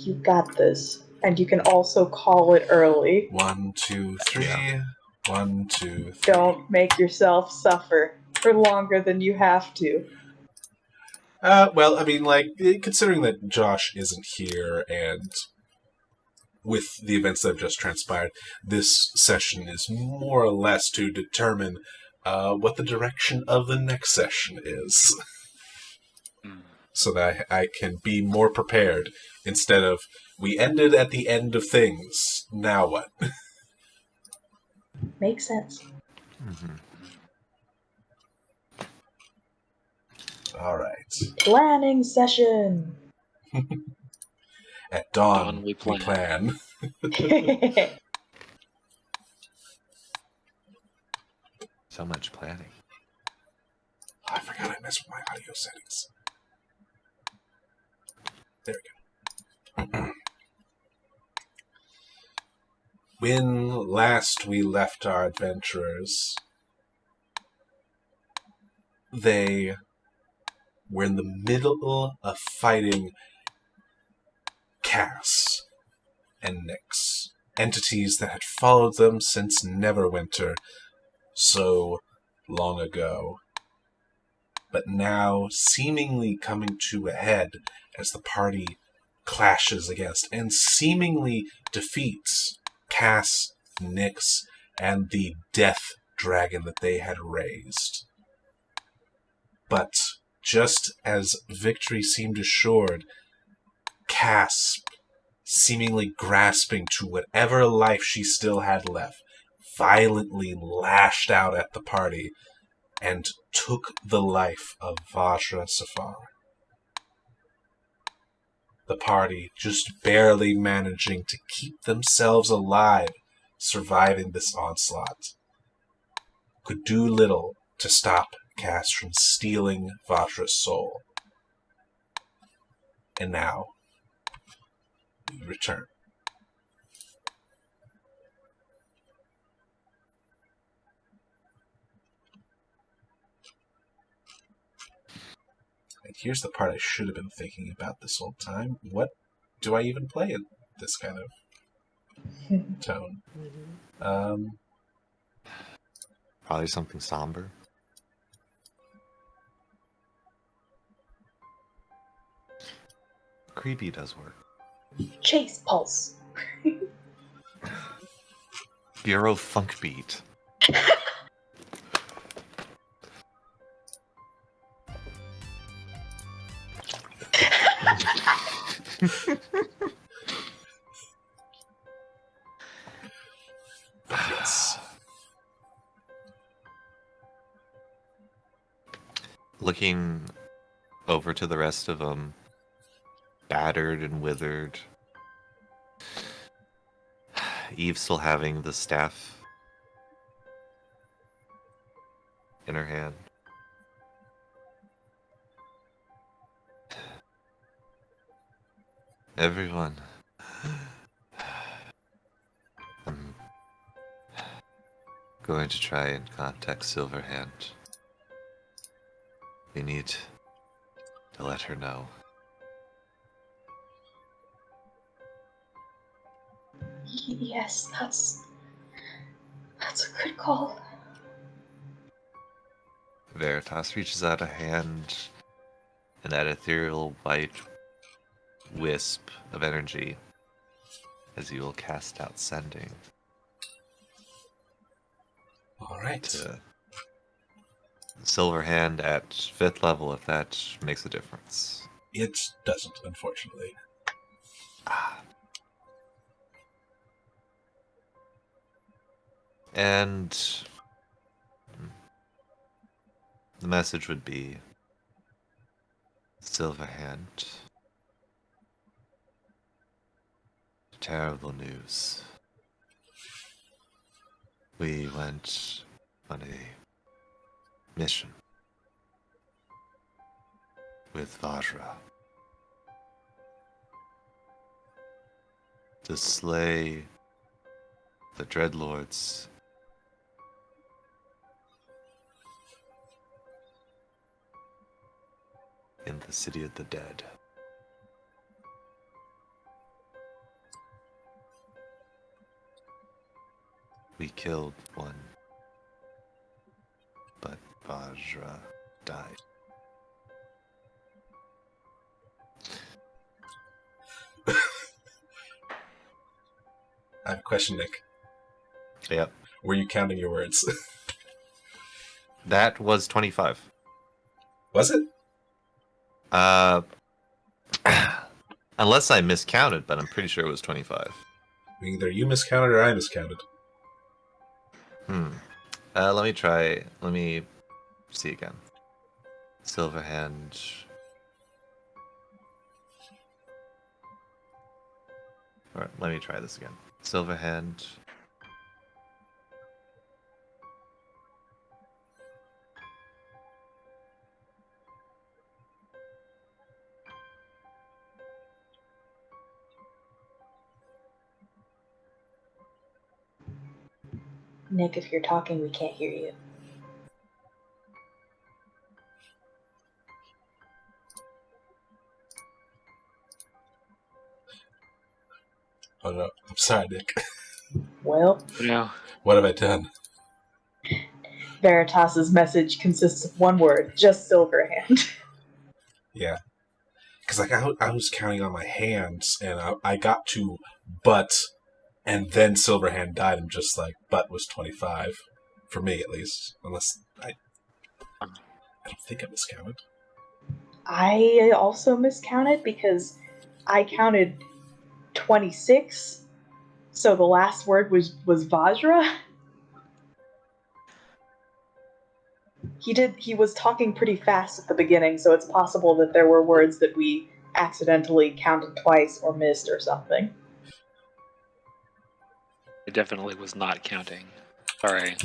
You got this. And you can also call it early. 1, 2, 3. Yeah. 1, 2, 3. Don't make yourself suffer for longer than you have to. Well, I mean, like, considering that Josh isn't here and with the events that have just transpired, this session is more or less to determine what the direction of the next session is. So that I can be more prepared instead of, we ended at the end of things, now what? Makes sense. Mm-hmm. All right. Planning session! At dawn, Dawn we we plan. So much planning. I forgot I messed with my audio settings. There we go. When last we left our adventurers, they were in the middle of fighting Cass and Nyx, entities that had followed them since Neverwinter so long ago, but now seemingly coming to a head as the party clashes against and seemingly defeats Cass, Nyx, and the death dragon that they had raised. But just as victory seemed assured, Cass, seemingly grasping to whatever life she still had left, violently lashed out at the party and took the life of Vajra Safar. The party just barely managing to keep themselves alive, surviving this onslaught, could do little to stop Cass from stealing Vajra's soul. And now, we return. And here's the part I should have been thinking about this whole time. What do I even play in this kind of tone? Probably something somber. Creepy does work. Chase Pulse. Bureau Funk Beat. Yes. Looking over to the rest of them, battered and withered. Eve still having the staff in her hand. Everyone. I'm going to try and contact Silverhand. We need to let her know. Yes, that's a good call. Veritas reaches out a hand, and that ethereal white wisp of energy as you will cast out sending All right. to Silverhand at 5th level if that makes a difference. It doesn't, unfortunately. And the message would be, Silverhand, terrible news. We went on a mission with Vajra to slay the Dreadlords in the City of the Dead. We killed one, but Vajra died. I have a question, Nick. Yep. Were you counting your words? That was 25. Was it? Unless I miscounted, but I'm pretty sure it was 25. Either you miscounted or I miscounted. Let me try. Let me see again. Silverhand. Alright, let me try this again. Silverhand. Nick, if you're talking, we can't hear you. Oh no, I'm sorry, Nick. Well, No. What have I done? Veritas's message consists of one word, just Silverhand. Yeah. Because like I was counting on my hands, and I got to but, and then Silverhand died. I'm just like, but was 25. For me, at least. Unless I don't think I miscounted. I also miscounted because I counted 26, so the last word was Vajra. He was talking pretty fast at the beginning, so it's possible that there were words that we accidentally counted twice or missed or something. I definitely was not counting. Sorry.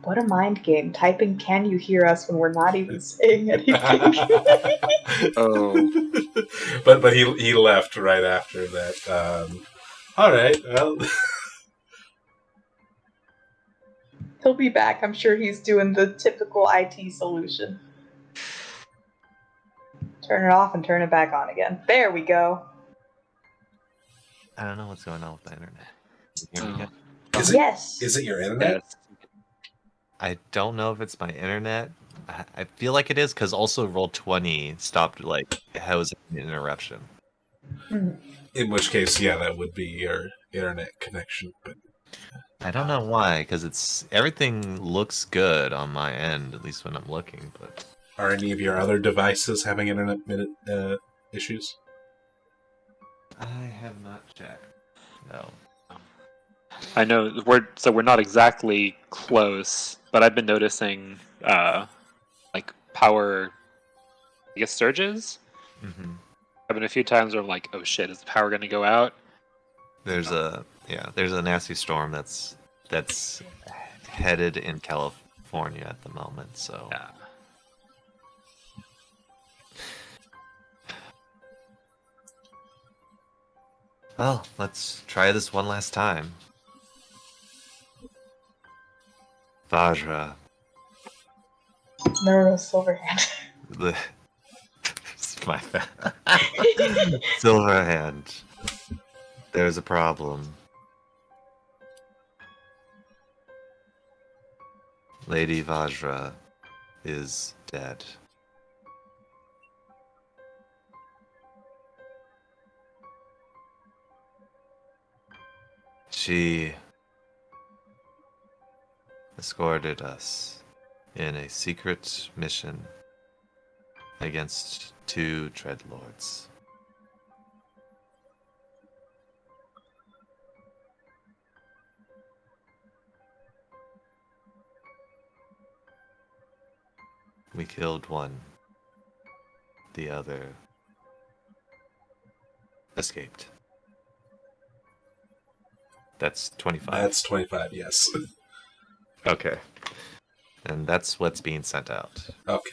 What a mind game. Typing "can you hear us" when we're not even saying anything. Oh. but he left right after that. All right, well. He'll be back. I'm sure he's doing the typical IT solution. Turn it off and turn it back on again. There we go. I don't know what's going on with my internet. Can you hear me Oh. again? Yes. Is it your internet? Yes. I don't know if it's my internet. I feel like it is because also Roll20 stopped, like, it was an interruption. In which case, yeah, that would be your internet connection. But I don't know why, because everything looks good on my end, at least when I'm looking, but are any of your other devices having internet issues? I have not checked. No. I know we're not exactly close, but I've been noticing like power, I guess, surges. Mm-hmm. I've been a few times where I'm like, oh shit, is the power gonna go out? There's a nasty storm that's headed in California at the moment, so Yeah. well, let's try this one last time. Vajra, No, Silverhand. the it's my bad. Silverhand, there's a problem. Lady Vajra is dead. She escorted us in a secret mission against 2 Dreadlords. We killed one. The other escaped. That's 25. That's 25, yes. Okay. And that's what's being sent out. Okay.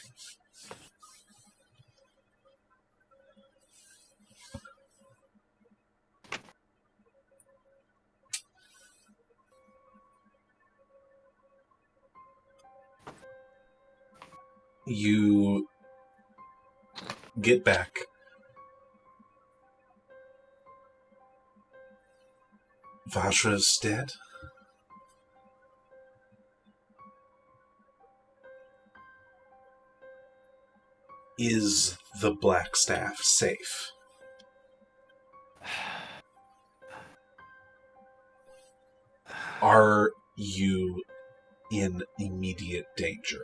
You get back. Vajra's dead? Is the Black Staff safe? Are you in immediate danger?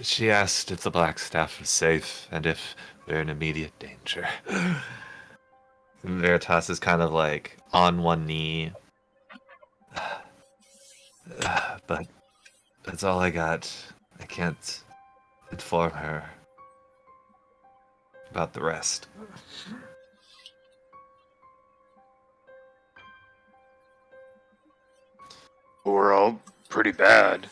She asked if the Black Staff was safe and if we're in immediate danger. Veritas is kind of like on one knee. But that's all I got. I can't inform her about the rest. We're all pretty bad.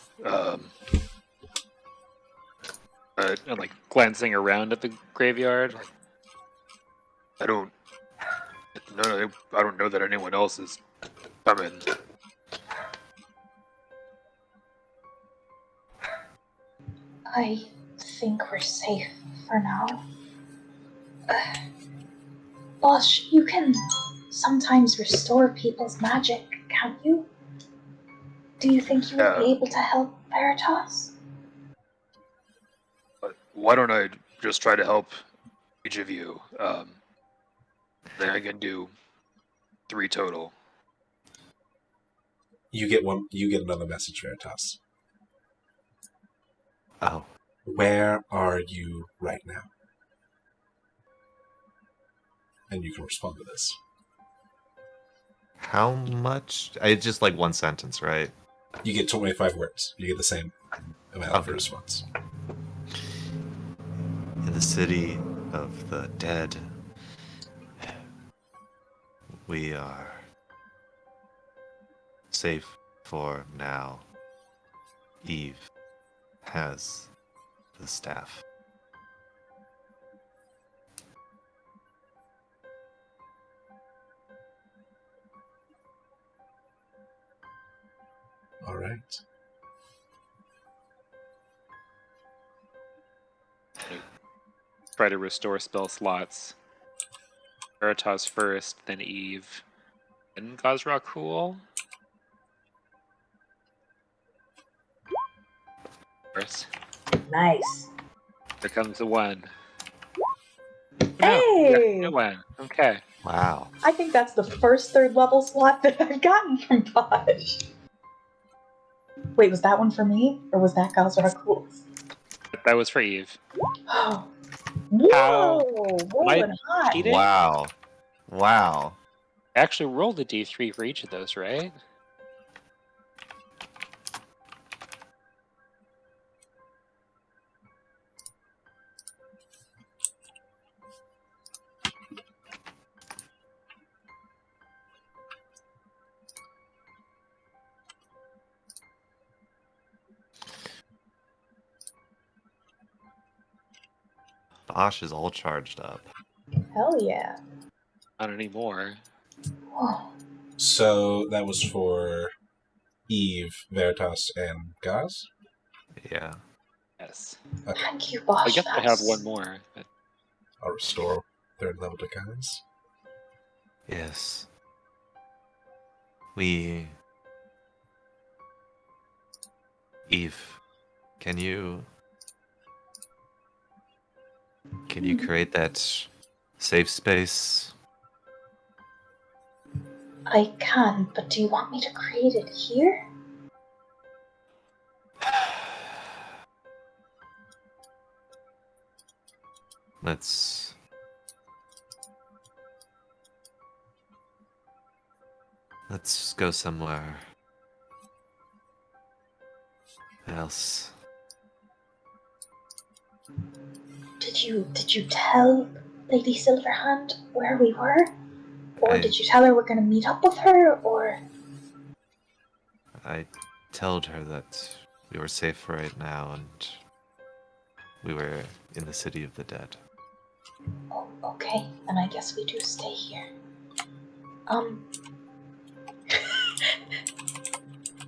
I'm like glancing around at the graveyard. Like, I don't know that anyone else is coming. I think we're safe for now. Bosh, you can sometimes restore people's magic, can't you? Do you think you would be able to help Veritas? But why don't I just try to help each of you? Then I can do 3 total. You get one. You get another message, Veritas. Oh. Where are you right now? And you can respond to this. How much? It's just like one sentence, right? You get 25 words. You get the same amount of Okay. response. In the city of the dead, we are safe for now. Eve has the staff. All right. Try to restore spell slots. Veritas first, then Eve, then Gazrakul. First. Nice. Here comes the 1. Hey! No one. Okay. Wow. I think that's the first 3rd level slot that I've gotten from Bosh. Wait, was that one for me? Or was that Gazrakul's? That was for Eve. Oh. Whoa! Rolling hot. cheating? Wow. Wow. I actually rolled a d3 for each of those, right? Bosh is all charged up. Hell yeah. Not anymore. Whoa. So that was for Eve, Veritas, and Gaz? Yeah. Yes. Okay. Thank you, Bosh. I guess I have one more. But I'll restore 3rd level to Gaz. Yes. Eve, can you create that safe space? I can, but do you want me to create it here? Let's go somewhere else. Did you tell Lady Silverhand where we were? Or I- did you tell her we're gonna meet up with her, or... I told her that we were safe right now and we were in the city of the dead. Oh, okay, then I guess we do stay here.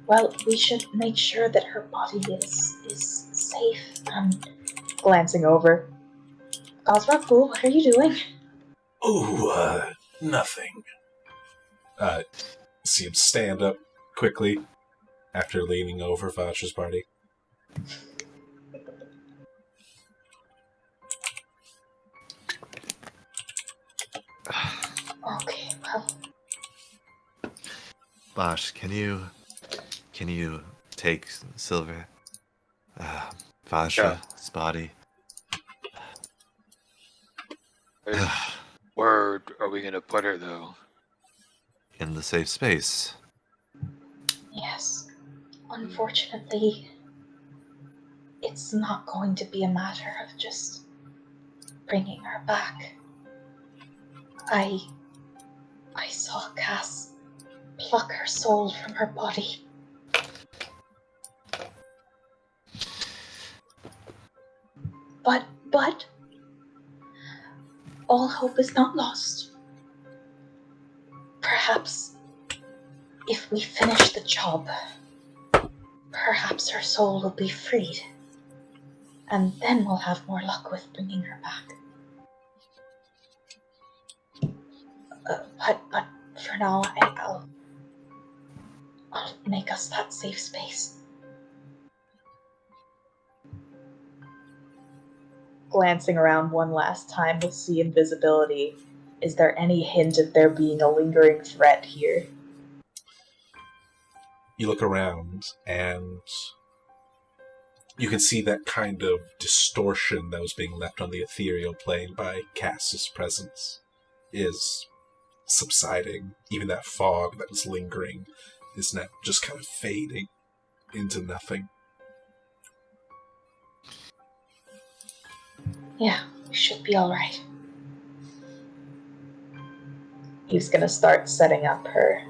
Well, we should make sure that her body is safe, and... Glancing over. Gosrakul, what are you doing? Oh, nothing. See him stand up quickly after leaning over Vash's party. Okay, well... Bosh, can you take Silver, Vasha's body? Where are we gonna put her, though? In the safe space. Yes. Unfortunately, it's not going to be a matter of just bringing her back. I saw Cass pluck her soul from her body. But all hope is not lost. Perhaps if we finish the job, perhaps her soul will be freed. And then we'll have more luck with bringing her back. But for now, I'll make us that safe space. Glancing around one last time with see invisibility, is there any hint of there being a lingering threat here? You look around, and you can see that kind of distortion that was being left on the ethereal plane by Cass's presence is subsiding. Even that fog that was lingering is now just kind of fading into nothing. Yeah, we should be alright. He's gonna start setting up her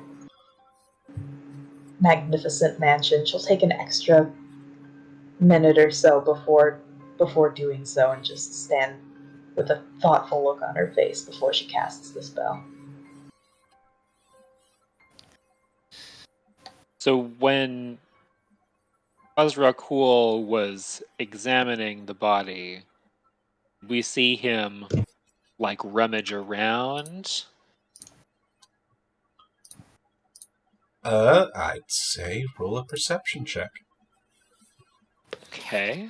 magnificent mansion. She'll take an extra minute or so before doing so and just stand with a thoughtful look on her face before she casts the spell. So when Azrakul was examining the body, we see him like rummage around. I'd say roll a perception check. Okay.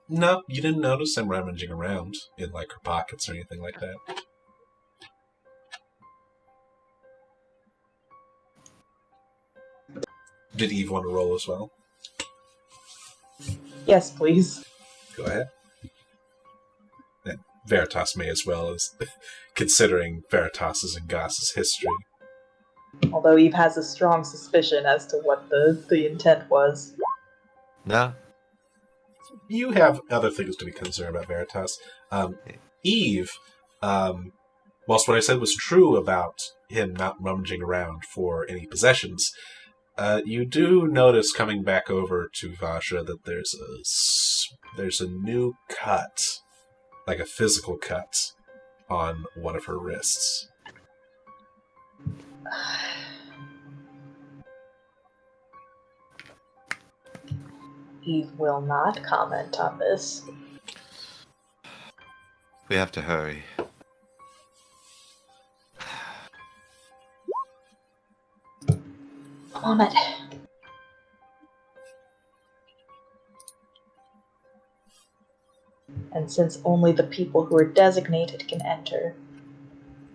No, you didn't notice him rummaging around in like her pockets or anything like that. Did Eve want to roll as well? Yes, please. Go ahead. And Veritas may as well, as considering Veritas's and Goss's history. Although Eve has a strong suspicion as to what the intent was. No? You have other things to be concerned about, Veritas. Eve, whilst what I said was true about him not rummaging around for any possessions, you do notice coming back over to Vasha that there's a new cut, like a physical cut, on one of her wrists. Eve will not comment on this. We have to hurry. On it. And since only the people who are designated can enter,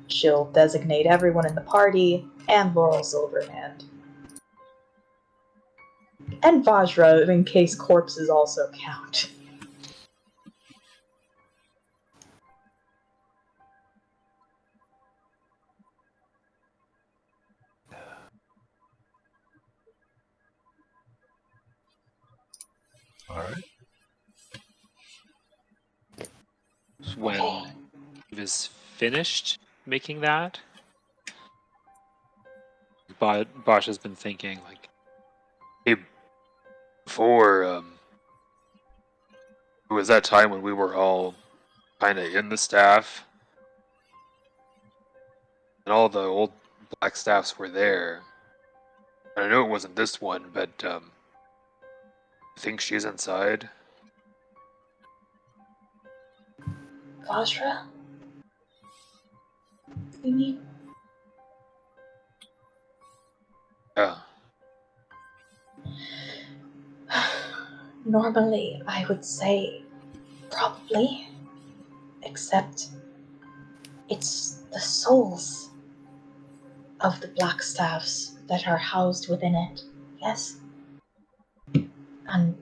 she'll designate everyone in the party and Laurel Silverhand. And Vajra, in case corpses also count. Alright. When Okay. he was finished making that, Bosch has been thinking, like, Hey, before, it was that time when we were all kind of in the staff, and all the old black staffs were there. And I know it wasn't this one, but, I think she's inside. Vajra? You mean? Yeah. Normally, I would say probably, except it's the souls of the black staffs that are housed within it, yes? And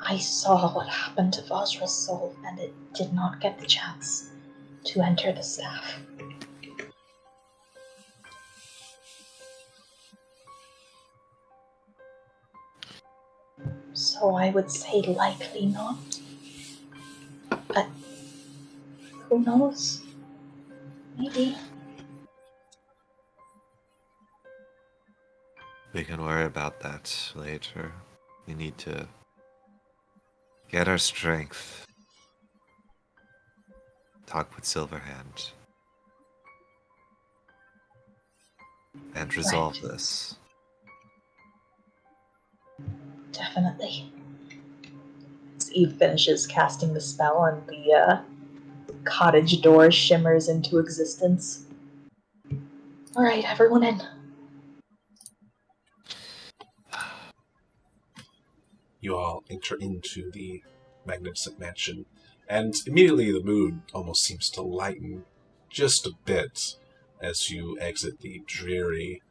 I saw what happened to Vajra's soul, and it did not get the chance to enter the staff. So I would say likely not. But who knows? Maybe. We can worry about that later. We need to get our strength. Talk with Silverhand. And resolve Right. this. Definitely. As Eve finishes casting the spell and the cottage door shimmers into existence. Alright, everyone in. You all enter into the magnificent mansion, and immediately the mood almost seems to lighten just a bit as you exit the dreary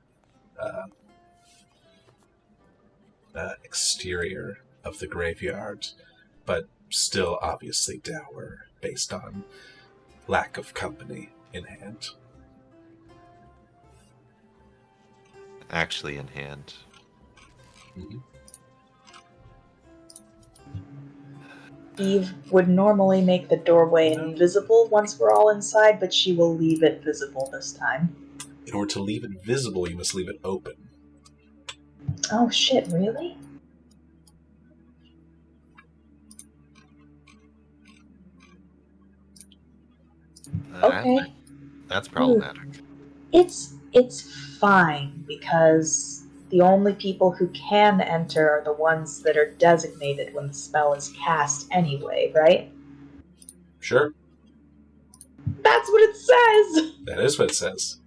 exterior of the graveyard, but still obviously dour based on lack of company in hand. Actually in hand. Mhm. Eve would normally make the doorway invisible once we're all inside, but she will leave it visible this time. In order to leave it visible, you must leave it open. Oh shit, really? Okay. That's problematic. It's fine because the only people who can enter are the ones that are designated when the spell is cast anyway, right? Sure, That's what it says! that is what it says.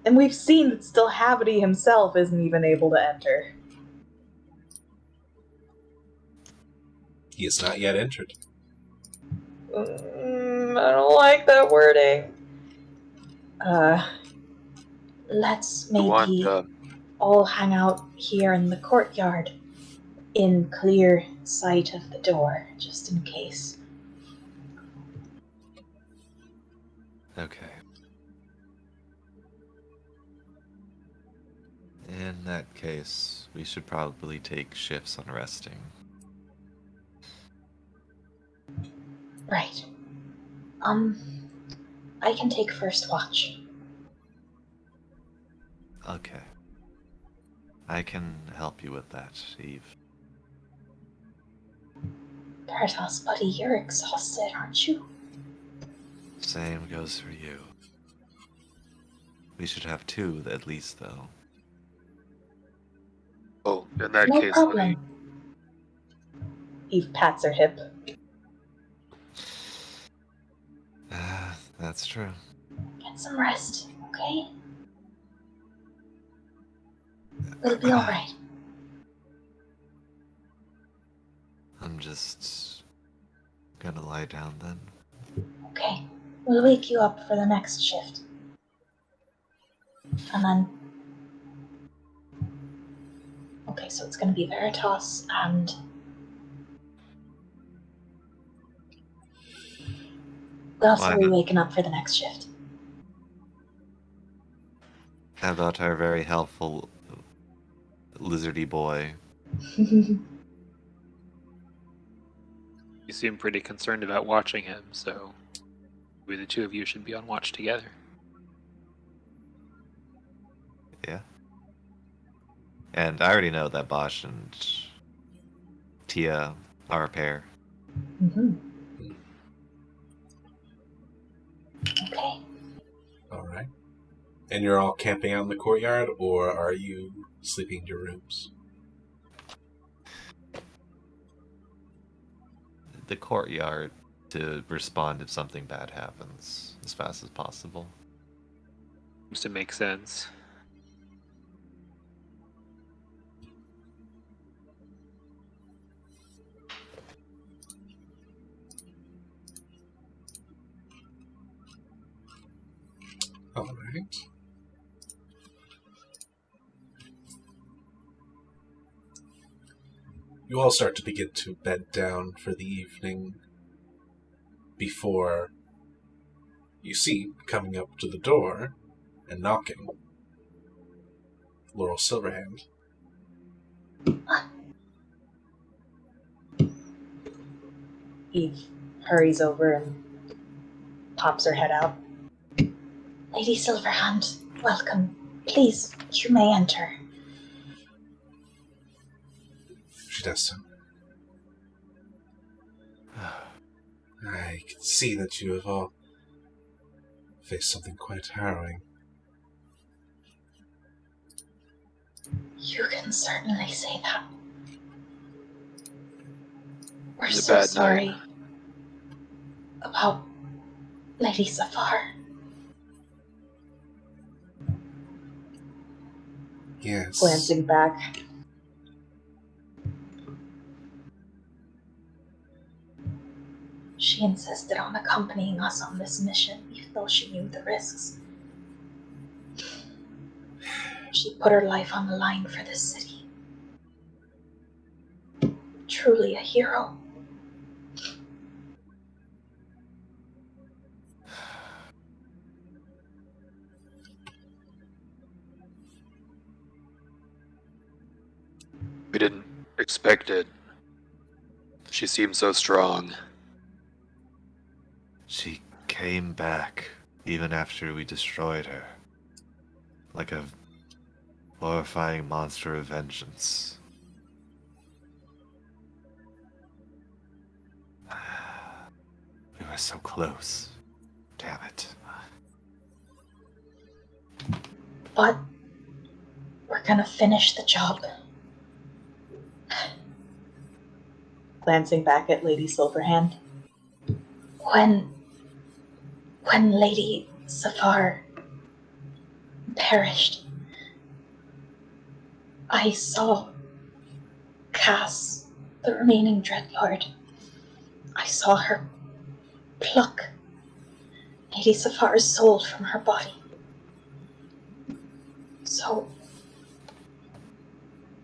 And we've seen that still Havity himself isn't even able to enter. He has not yet entered. I don't like that wording. Let's You want, maybe all hang out here in the courtyard in clear sight of the door, just in case. Okay. In that case, we should probably take shifts on resting. Right. I can take first watch. Okay. I can help you with that, Eve. Paratos, buddy, you're exhausted, aren't you? Same goes for you. We should have two at least, though. oh, in that No case, let me. problem. Eve pats her hip. That's true. Get some rest, okay? It'll be alright. I'm just gonna lie down then. Okay. We'll wake you up for the next shift. And then... Okay, so it's gonna be Veritas and... Who else Why are we not? waking up for the next shift? How about our very helpful lizardy boy. You seem pretty concerned about watching him, so maybe the two of you should be on watch together. Yeah. And I already know that Bosch and Tia are a pair. Mm-hmm. Okay. All right. And you're all camping out in the courtyard, or are you sleeping in your rooms? The courtyard to respond if something bad happens as fast as possible. Seems to make sense. All right. You all start to begin to bed down for the evening before you see coming up to the door and knocking Laurel Silverhand. Eve hurries over and pops her head out. Lady Silverhand, welcome. Please, you may enter. She does so. I can see that you have all faced something quite harrowing. You can certainly say that. We're It was a so bad sorry night. about Lady Safar. Yes. Glancing back, She insisted on accompanying us on this mission, even though she knew the risks. She put her life on the line for this city. Truly a hero. We didn't expect it. She seemed so strong. She came back even after we destroyed her. Like a horrifying monster of vengeance. We were so close. Damn it. But we're gonna finish the job. glancing back at Lady Silverhand. When Lady Safar perished, I saw Cass, the remaining Dreadlord. I saw her pluck Lady Safar's soul from her body. So,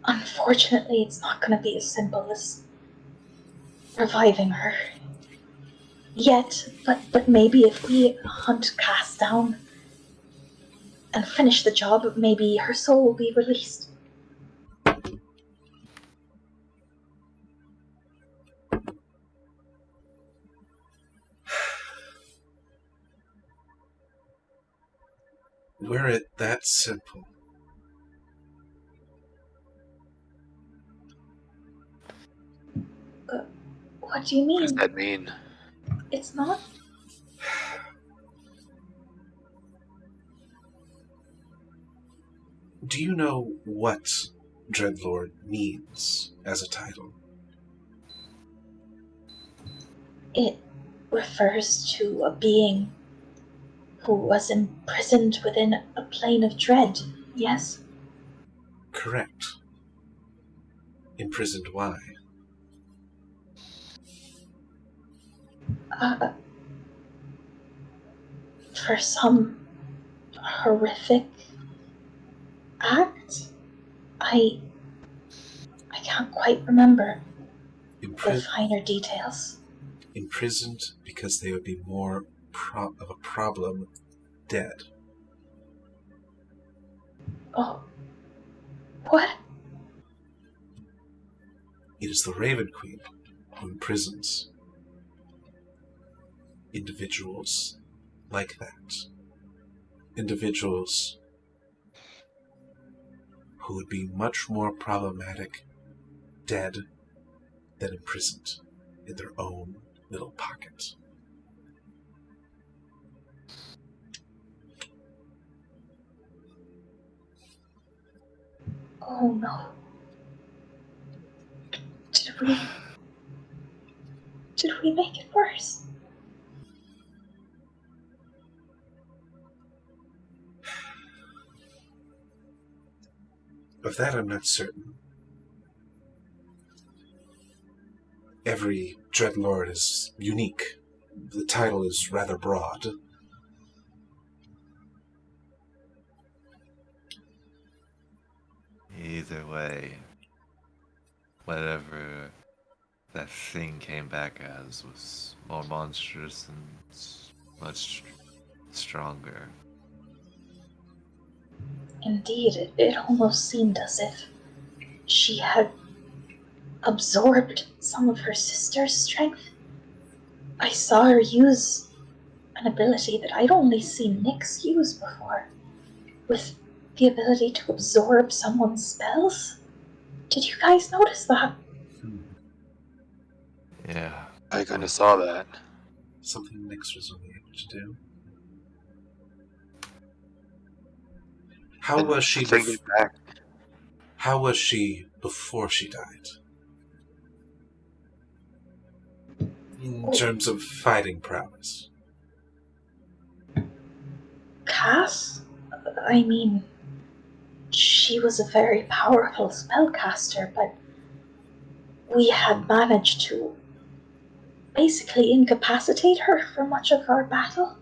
unfortunately, it's not going to be as simple as reviving her yet, but maybe if we hunt Cass down and finish the job, maybe her soul will be released. Were it that simple? What do you What does mean? that mean? It's not. Do you know what Dreadlord means as a title? It refers to a being who was imprisoned within a plane of dread, yes? Correct. Imprisoned why? Uh, for some horrific act? I can't quite remember the finer details. Imprisoned because they would be more of a problem dead. Oh, what? It is the Raven Queen who imprisons individuals like that. Individuals who would be much more problematic dead than imprisoned in their own little pocket. Oh no. Did we make it worse? Of that I'm not certain. Every Dreadlord is unique. The title is rather broad. Either way, whatever that thing came back as was more monstrous and much stronger. Indeed, it almost seemed as if she had absorbed some of her sister's strength. I saw her use an ability that I'd only seen Nyx use before, with the ability to absorb someone's spells. Did you guys notice that? Yeah. I kind of saw that. Something Nyx was only able to do. How And was she thinking back, How was she before she died? In terms of fighting prowess. Cass? I mean, she was a very powerful spellcaster, but we had managed to basically incapacitate her for much of our battle,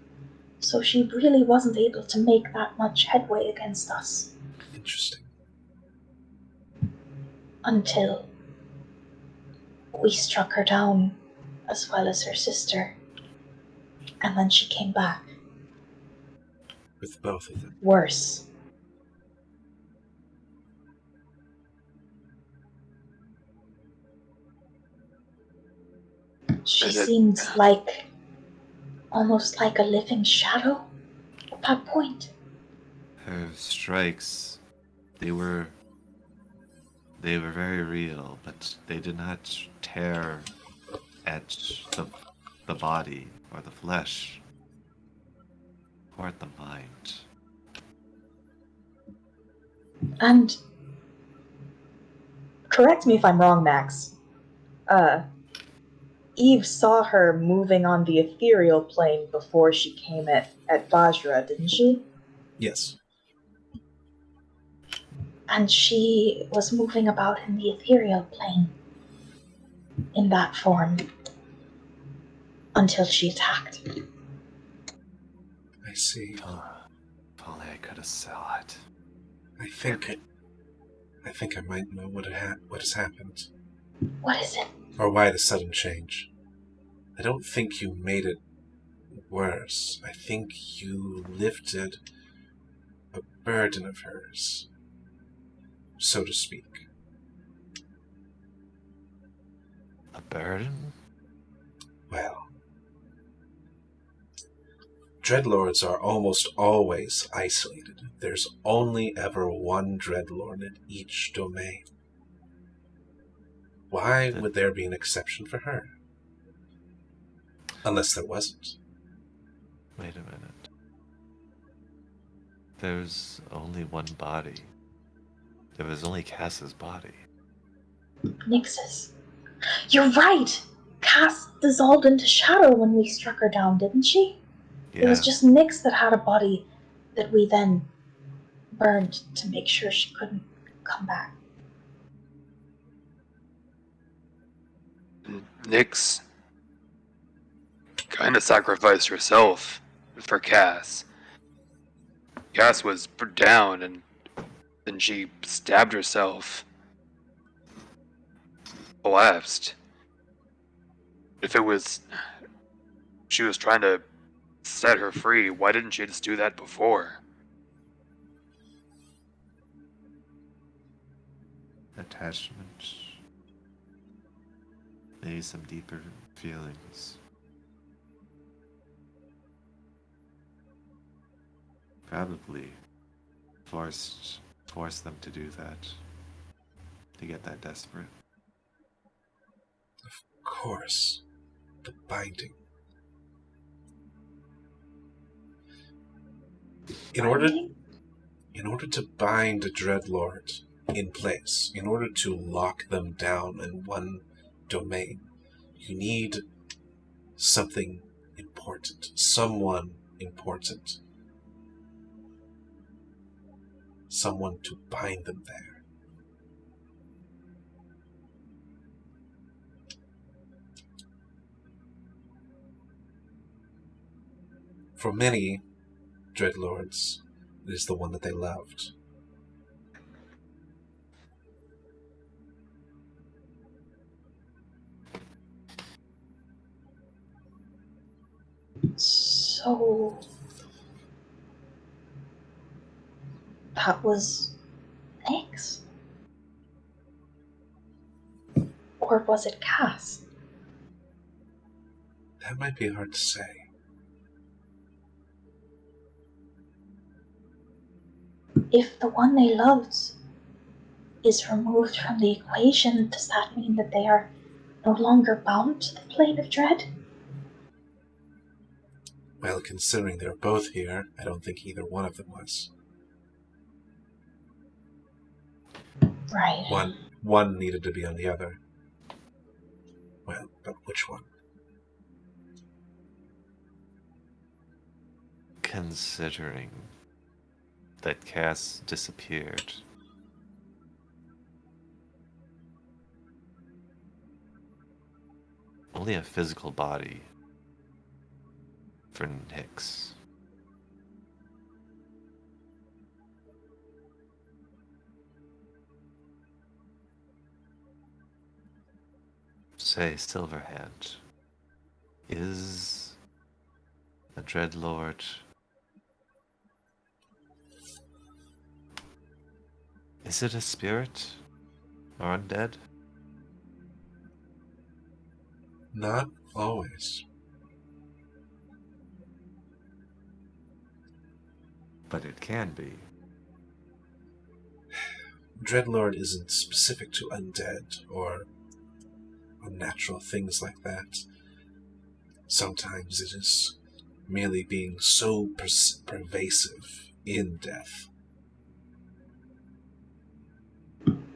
so she really wasn't able to make that much headway against us Interesting. until we struck her down, as well as her sister, and then she came back. With both of them. Worse. She And it- seemed like almost like a living shadow at that point. Her strikes, they were very real, but they did not tear at the body or the flesh or at the mind. And correct me if I'm wrong, Max. Eve saw her moving on the ethereal plane before she came at Vajra, didn't she? Yes. And she was moving about in the ethereal plane in that form until she attacked. I see. If only I could have saw it. I think I might know what has happened. What is it? Or why the sudden change. I don't think you made it worse. I think you lifted a burden of hers, so to speak. A burden? Well, Dreadlords are almost always isolated. There's only ever one Dreadlord in each domain. Why would there be an exception for her? Unless there wasn't. Wait a minute. There's only one body. There was only Cass's body. Nyx's. You're right! Cass dissolved into shadow when we struck her down, didn't she? Yeah. It was just Nyx that had a body that we then burned to make sure she couldn't come back. Nyx kind of sacrificed herself for Cass. Cass was down, and then she stabbed herself, collapsed. If it was she was trying to set her free, why didn't she just do that before? Attachment. Maybe some deeper feelings. Probably force them to do that. To get that desperate. Of course. The binding. In order to bind a Dreadlord in place, in order to lock them down in one domain, you need something important, someone important, someone to bind them there. For many Dreadlords, it is the one that they loved. So that was Nyx? Or was it Cass? That might be hard to say. If the one they loved is removed from the equation, does that mean that they are no longer bound to the plane of dread? Well, considering they're both here, I don't think either one of them was. Right. One needed to be on the other. Well, but which one? Considering that Cass disappeared, only a physical body for Nyx. Say, Silverhand is a Dreadlord is it a spirit or undead? Not always. But it can be. Dreadlord isn't specific to undead or unnatural things like that. Sometimes it is merely being so pervasive in death.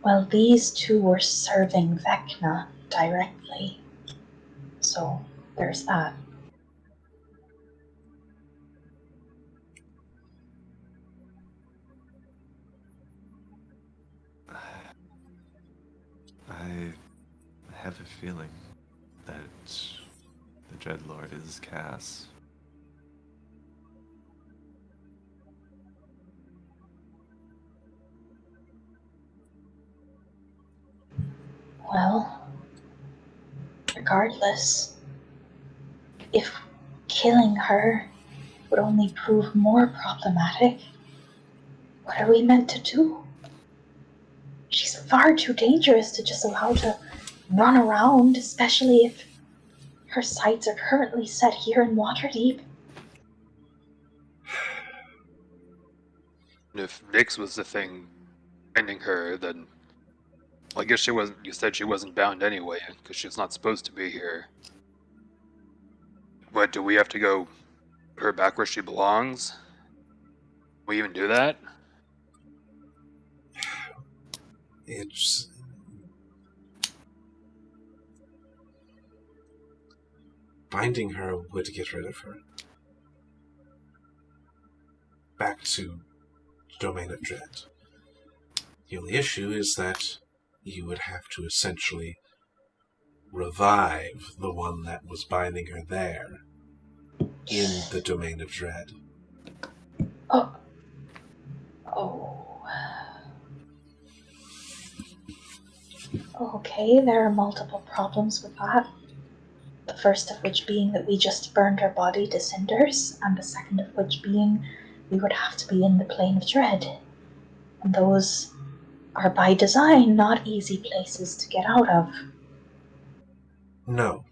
Well, these two were serving Vecna directly. So there's that. I have a feeling that the Dreadlord is Cass. Well, regardless, if killing her would only prove more problematic, what are we meant to do? She's far too dangerous to just allow to run around, especially if her sights are currently set here in Waterdeep. And if Nyx was the thing binding her, then well, I guess she wasn't. You said she wasn't bound anyway, because she's not supposed to be here. But do we have to go put her back where she belongs? We even do that? It's binding her would get rid of her. Back to the domain of dread. The only issue is that you would have to essentially revive the one that was binding her there in the domain of dread. Oh. Okay, there are multiple problems with that. The first of which being that we just burned her body to cinders, and the second of which being we would have to be in the plane of dread. And those are by design not easy places to get out of. No.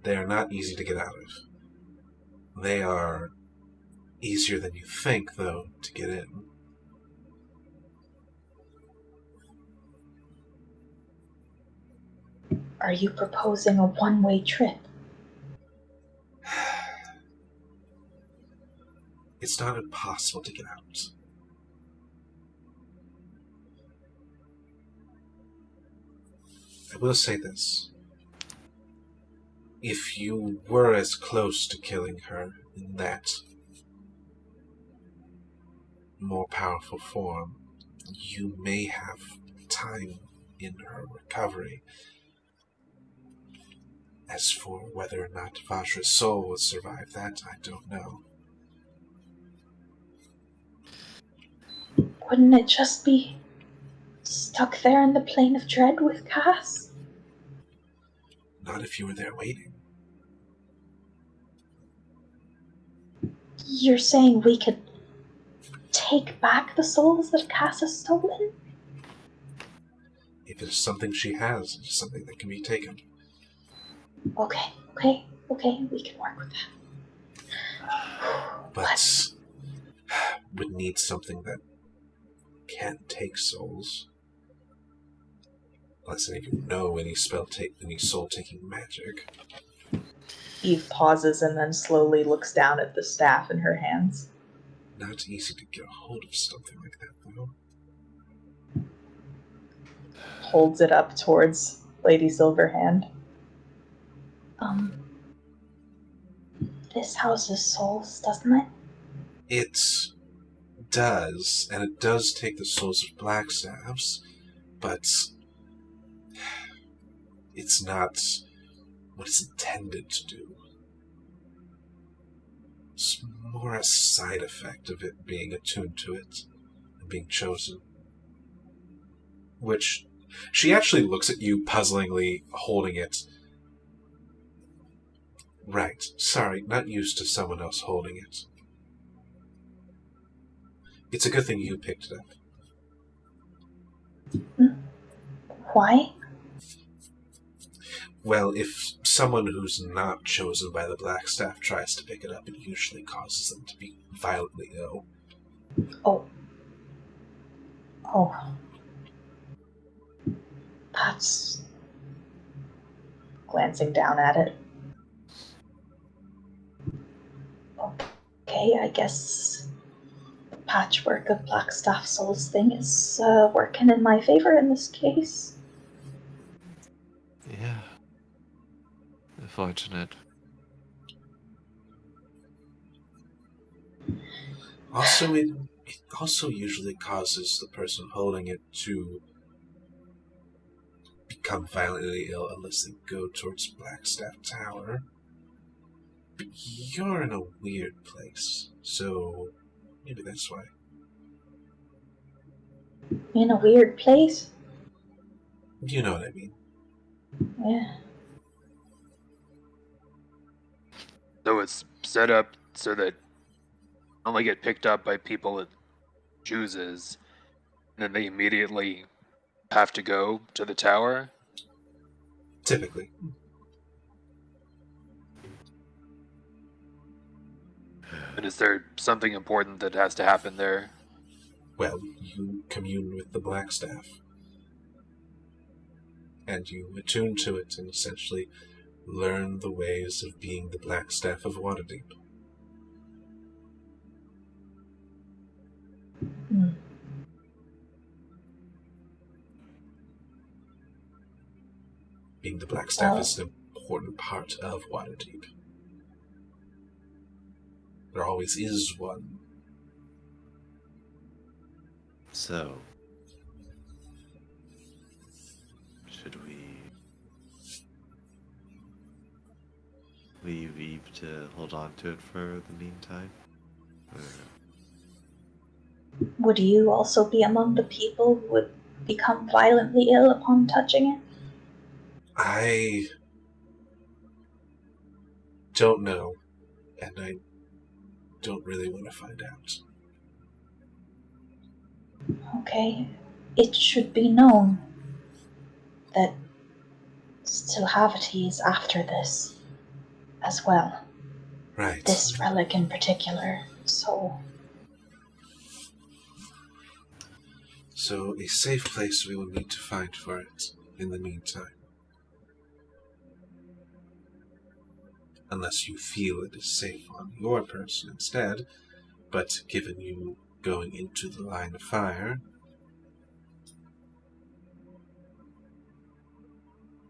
They are not easy to get out of. They are easier than you think, though, to get in. Are you proposing a one-way trip? It's not impossible to get out. I will say this. If you were as close to killing her in that more powerful form, you may have time in her recovery. As for whether or not Vajra's soul will survive that, I don't know. Wouldn't it just be stuck there in the plane of dread with Cass? Not if you were there waiting. You're saying we could take back the souls that Cass has stolen? If it is something she has, it is something that can be taken. Okay, we can work with that. But would need something that can't take souls. Unless any of you know any any soul-taking magic. Eve pauses and then slowly looks down at the staff in her hands. Not easy to get a hold of something like that, though. Holds it up towards Lady Silverhand. This houses souls, doesn't it? It does, and it does take the souls of Blackstaffs, but it's not what it's intended to do. It's more a side effect of it being attuned to it and being chosen. Which, she actually looks at you puzzlingly, holding it. Right, sorry, not used to someone else holding it. It's a good thing you picked it up. Why? Well, if someone who's not chosen by the Blackstaff tries to pick it up, it usually causes them to be violently ill. Oh. That's... Glancing down at it. Okay, I guess the patchwork of Blackstaff souls thing is working in my favor in this case. Yeah. Unfortunate. Also, it also usually causes the person holding it to become violently ill unless they go towards Blackstaff Tower. But you're in a weird place, so maybe that's why. In a weird place? You know what I mean. Yeah. So it's set up so that only get picked up by people it chooses, and then they immediately have to go to the tower. Typically. And is there something important that has to happen there? Well, you commune with the Blackstaff. And you attune to it and essentially learn the ways of being the Blackstaff of Waterdeep. Being the Blackstaff is an important part of Waterdeep. There always is one. So, should we leave Eve to hold on to it for the meantime? Or... Would you also be among the people who would become violently ill upon touching it? I don't know, and I don't really want to find out. Okay. It should be known that Stilhavity is after this as well. Right. This relic in particular. So So, a safe place we will need to find for it in the meantime. Unless you feel it is safe on your person instead, but given you going into the line of fire,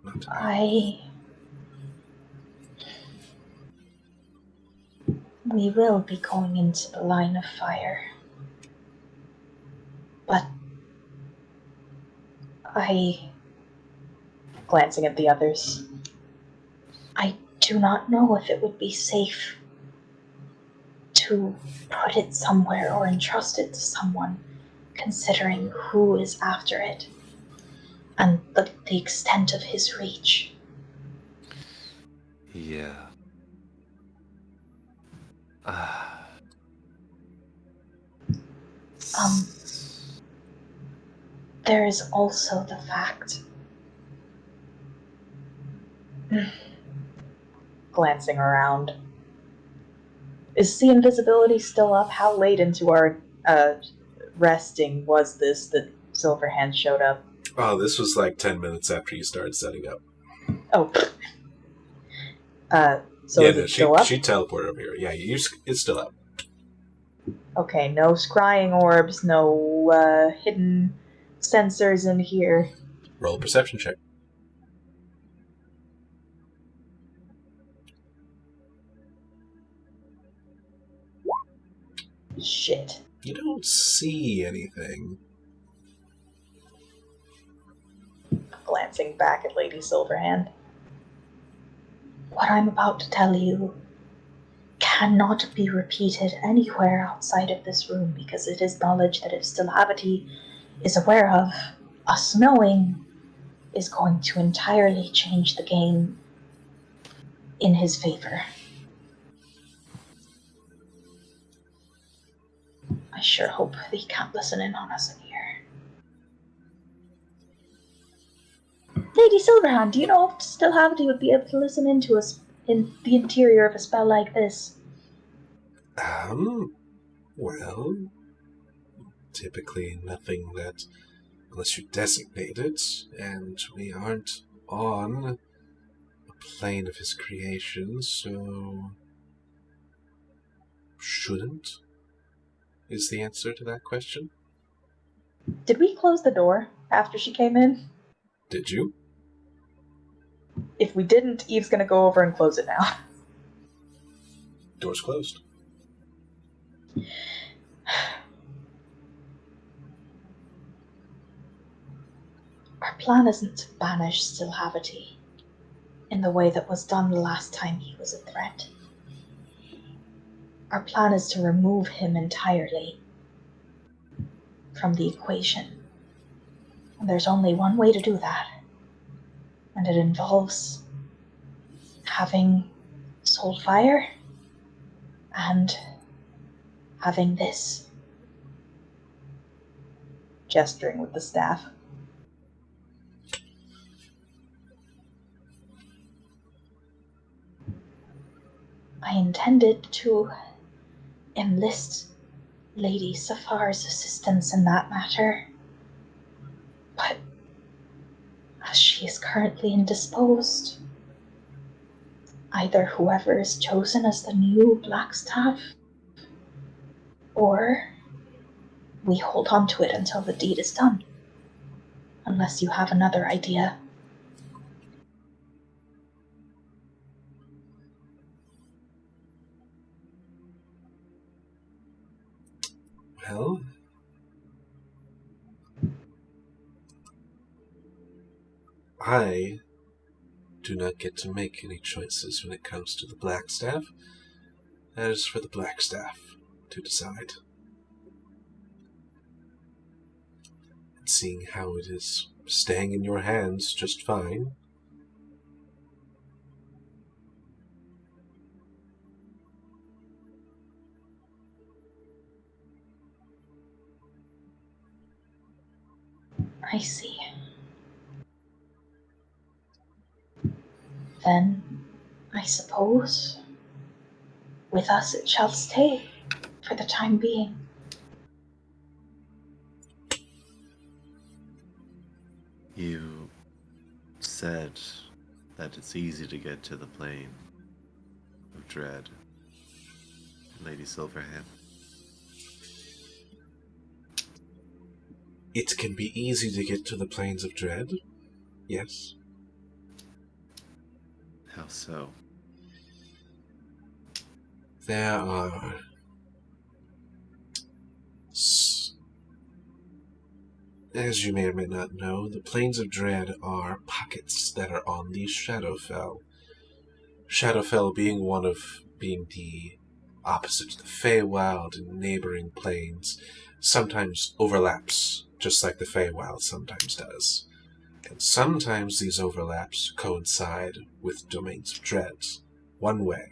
not to me. We will be going into the line of fire. But Glancing at the others. I do not know if it would be safe to put it somewhere or entrust it to someone, considering who is after it and the extent of his reach. Yeah. Um, There is also the fact. Glancing around. Is the invisibility still up? How late into our resting was this that Silverhand showed up? Oh, this was like 10 minutes after you started setting up. Oh. So yeah, is no, it still up? she teleported over here. Yeah, it's still up. Okay, no scrying orbs, no hidden sensors in here. Roll a perception check. Shit. You don't see anything. Glancing back at Lady Silverhand. What I'm about to tell you cannot be repeated anywhere outside of this room because it is knowledge that if Stilhavity is aware of, us knowing is going to entirely change the game in his favor. I sure hope that he can't listen in on us in here. Lady Silverhand, do you know if Stilhavity would be able to listen in to us in the interior of a spell like this? Well, typically nothing that, unless you designate it, and we aren't on a plane of his creation, so shouldn't, is the answer to that question. Did we close the door after she came in? Did you? If we didn't, Eve's gonna go over and close it now. Door's closed. Our plan isn't to banish Stilhavity in the way that was done the last time he was a threat. Our plan is to remove him entirely from the equation. And there's only one way to do that. And it involves having Soulfire and having this. Gesturing with the staff. I intended to enlist Lady Safar's assistance in that matter, but as she is currently indisposed, either whoever is chosen as the new Blackstaff, or we hold on to it until the deed is done. Unless you have another idea. Well, I do not get to make any choices when it comes to the Blackstaff. That is for the Blackstaff to decide. And seeing how it is staying in your hands just fine, I see. Then, I suppose, with us it shall stay for the time being. You said that it's easy to get to the plane of dread, Lady Silverhand. It can be easy to get to the plains of dread, yes. How so? There are as you may or may not know, the Plains of Dread are pockets that are on the Shadowfell. Shadowfell being the opposite to the Feywild and neighboring plains, sometimes overlaps, just like the Feywild sometimes does. And sometimes these overlaps coincide with domains of dread, one way.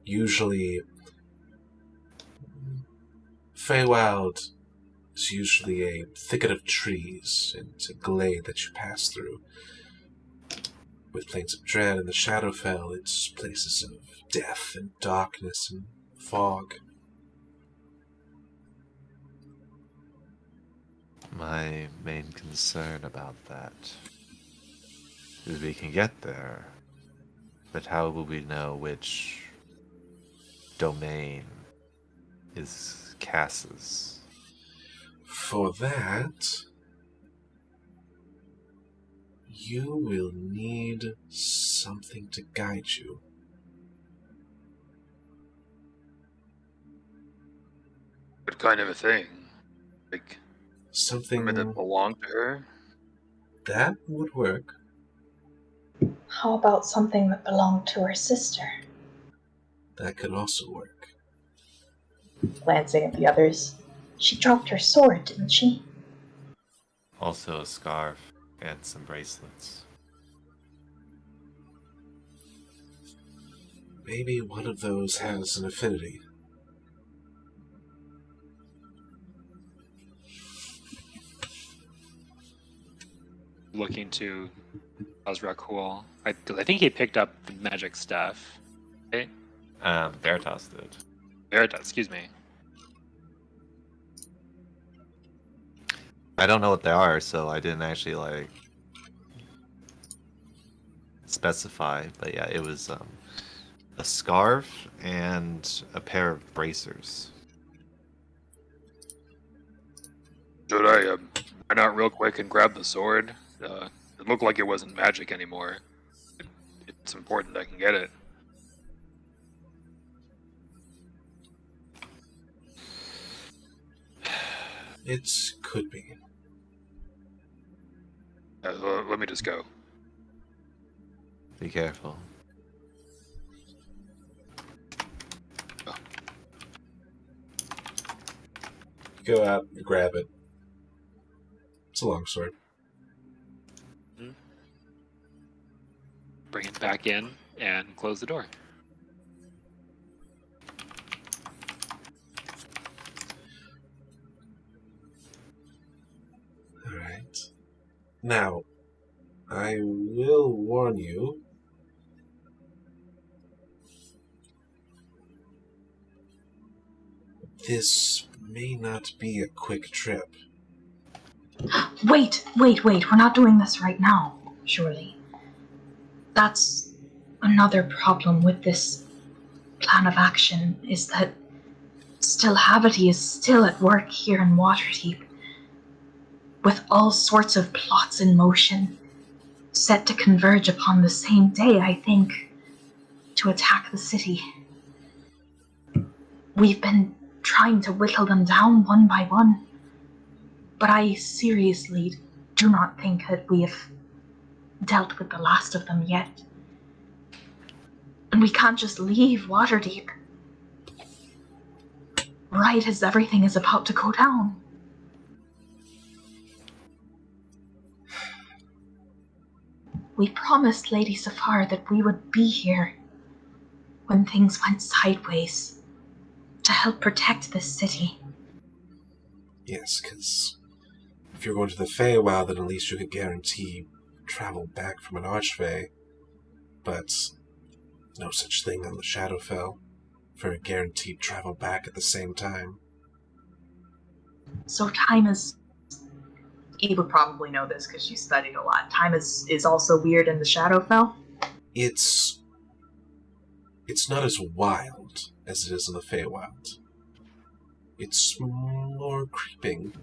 Usually, Feywild is usually a thicket of trees and a glade that you pass through. With Plains of Dread and the Shadowfell, it's places of death and darkness and fog. My main concern about that is we can get there, but how will we know which domain is Cass's? For that, you will need something to guide you. What kind of a thing? Like Something something that belonged to her? that would work. How about something that belonged to her sister? That could also work. Glancing at the others. She dropped her sword, didn't she? Also a scarf and some bracelets. Maybe one of those has an affinity. Looking to Azrakul. I think he picked up the magic stuff. Okay? Veritas did. Veritas, excuse me. I don't know what they are, so I didn't actually specify. But yeah, it was a scarf and a pair of bracers. Should I run out real quick and grab the sword? It looked like it wasn't magic anymore. It's important I can get it. It could be. Let me just go. Be careful. Go out and grab it. It's a long sword. Bring it back in and close the door. Alright. Now, I will warn you. This may not be a quick trip. Wait. We're not doing this right now, surely. That's another problem with this plan of action, is that Still Havity is still at work here in Waterdeep, with all sorts of plots in motion, set to converge upon the same day, I think, to attack the city. We've been trying to whittle them down one by one, but I seriously do not think that we have dealt with the last of them yet. And we can't just leave Waterdeep right as everything is about to go down. We promised Lady Safar that we would be here when things went sideways to help protect this city. Yes, because if you're going to the Feywild, then at least you could guarantee travel back from an Archfey. but no such thing on the Shadowfell for a guaranteed travel back at the same time. So time is... Eve would probably know this because she studied a lot. Time is also weird in the Shadowfell? It's not as wild as it is in the Feywild. It's more creeping.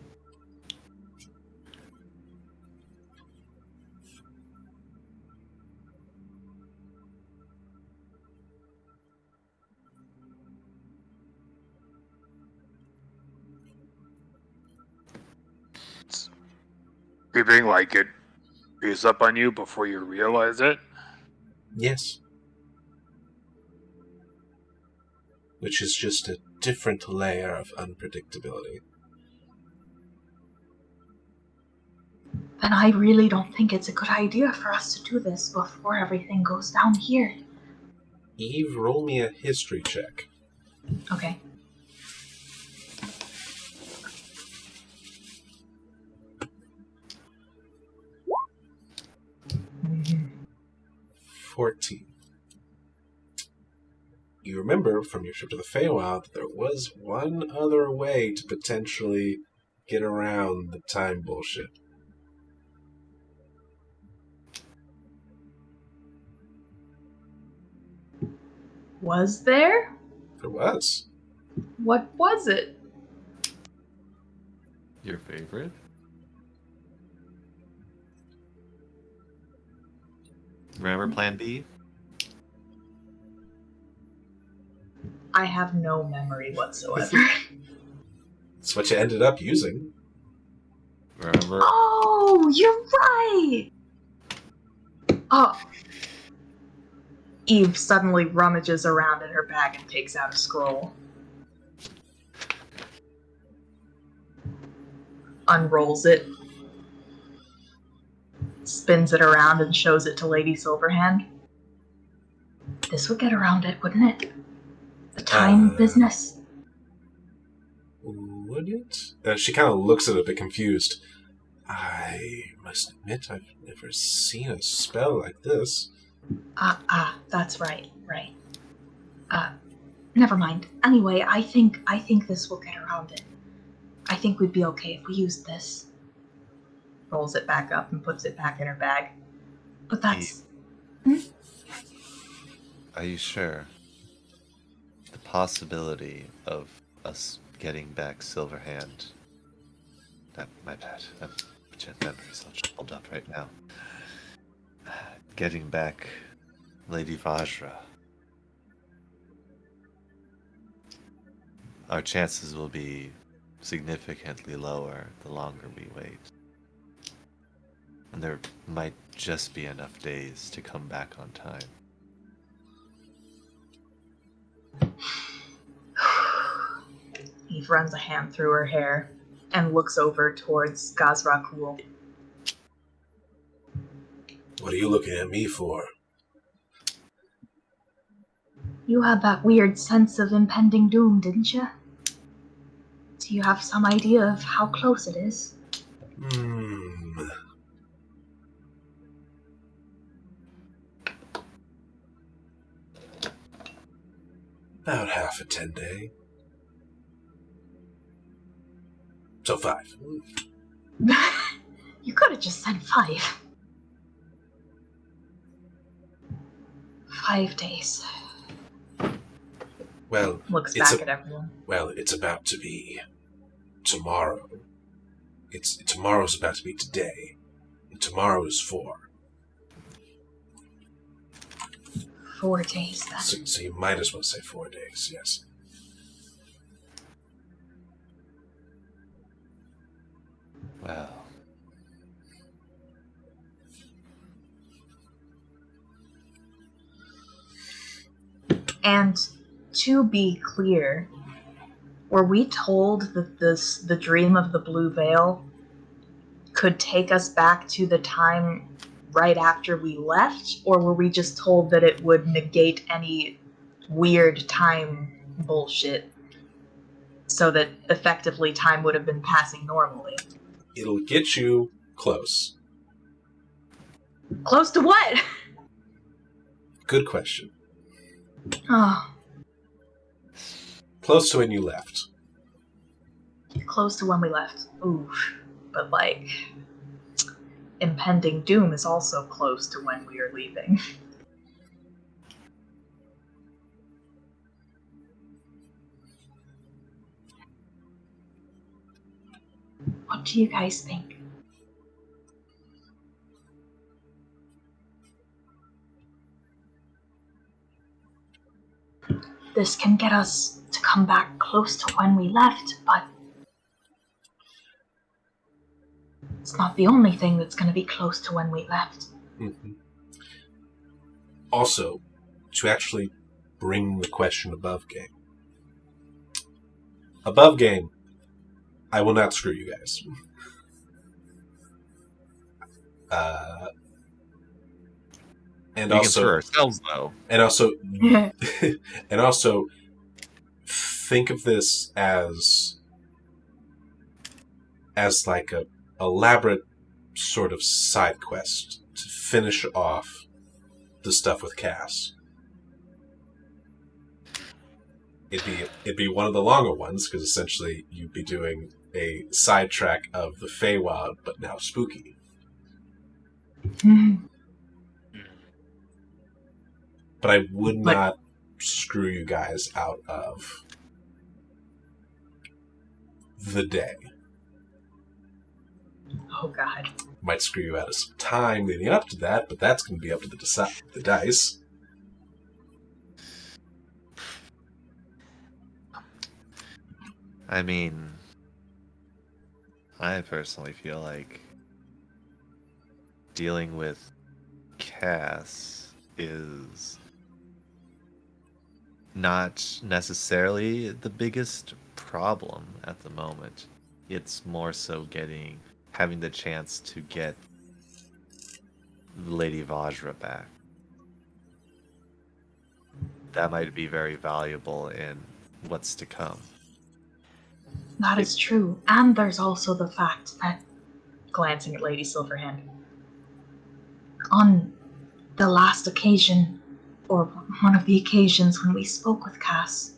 It's creeping like it creeps up on you before you realize it. Yes. Which is just a different layer of unpredictability. Then I really don't think it's a good idea for us to do this before everything goes down here. Eve, roll me a history check. Okay. 14. You remember from your trip to the Feywild that there was one other way to potentially get around the time bullshit. Was there? There was. What was it? Your favorite? Remember Plan B? I have no memory whatsoever. It's what you ended up using. Remember? Oh, you're right! Oh. Eve suddenly rummages around in her bag and takes out a scroll. Unrolls it. Spins it around and shows it to Lady Silverhand. This would get around it, wouldn't it? The time business. Would it? She kind of looks at it a bit confused. I must admit I've never seen a spell like this. That's right. Never mind. Anyway, I think this will get around it. I think we'd be okay if we used this. Rolls it back up and puts it back in her bag. But that's... Are you sure? The possibility of us getting back Silverhand. My bad. Memory's all jumbled up right now. Getting back Lady Vajra. Our chances will be significantly lower the longer we wait. And there might just be enough days to come back on time. Eve runs a hand through her hair and looks over towards Gazrakul. What are you looking at me for? You had that weird sense of impending doom, didn't you? Do you have some idea of how close it is? About half a 10-day. So 5. You could have just said 5. 5 days. Well, Looks back at everyone. Well, it's about to be tomorrow. Tomorrow's about to be today. And tomorrow is 4. 4 days, then. So you might as well say 4 days, yes. Well. And to be clear, were we told that the dream of the blue veil could take us back to the time right after we left, or were we just told that it would negate any weird time bullshit so that effectively time would have been passing normally? It'll get you close. Close to what? Good question. Oh, Close to when you left. close to when we left. Oof. But, like, impending doom is also close to when we are leaving. What do you guys think? This can get us to come back close to when we left, but it's not the only thing that's going to be close to when we left. Mm-hmm. Also, to actually bring the question above game. Above game, I will not screw you guys. And We can also, screw ourselves, though. and also, and also, think of this as like a elaborate sort of side quest to finish off the stuff with Cass. It'd be one of the longer ones because essentially you'd be doing a sidetrack of the Feywild, but now spooky. But I would not screw you guys out of the day. Oh, God. Might screw you out of some time leading up to that, but that's going to be up to the dice. I mean, I personally feel like dealing with Cass is not necessarily the biggest problem at the moment. It's more so having the chance to get Lady Vajra back. That might be very valuable in what's to come. That is true. And there's also the fact that, glancing at Lady Silverhand, on the last occasion, or one of the occasions when we spoke with Cass,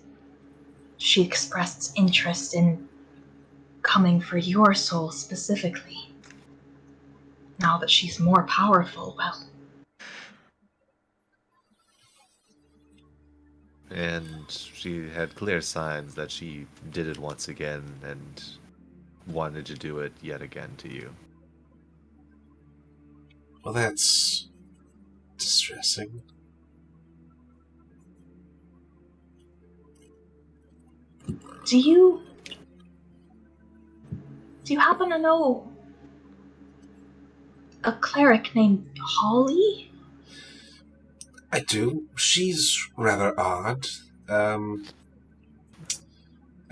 she expressed interest in coming for your soul specifically. Now that she's more powerful, well... And she had clear signs that she did it once again and wanted to do it yet again to you. Well, that's distressing. Do you happen to know a cleric named Holly? I do. She's rather odd. I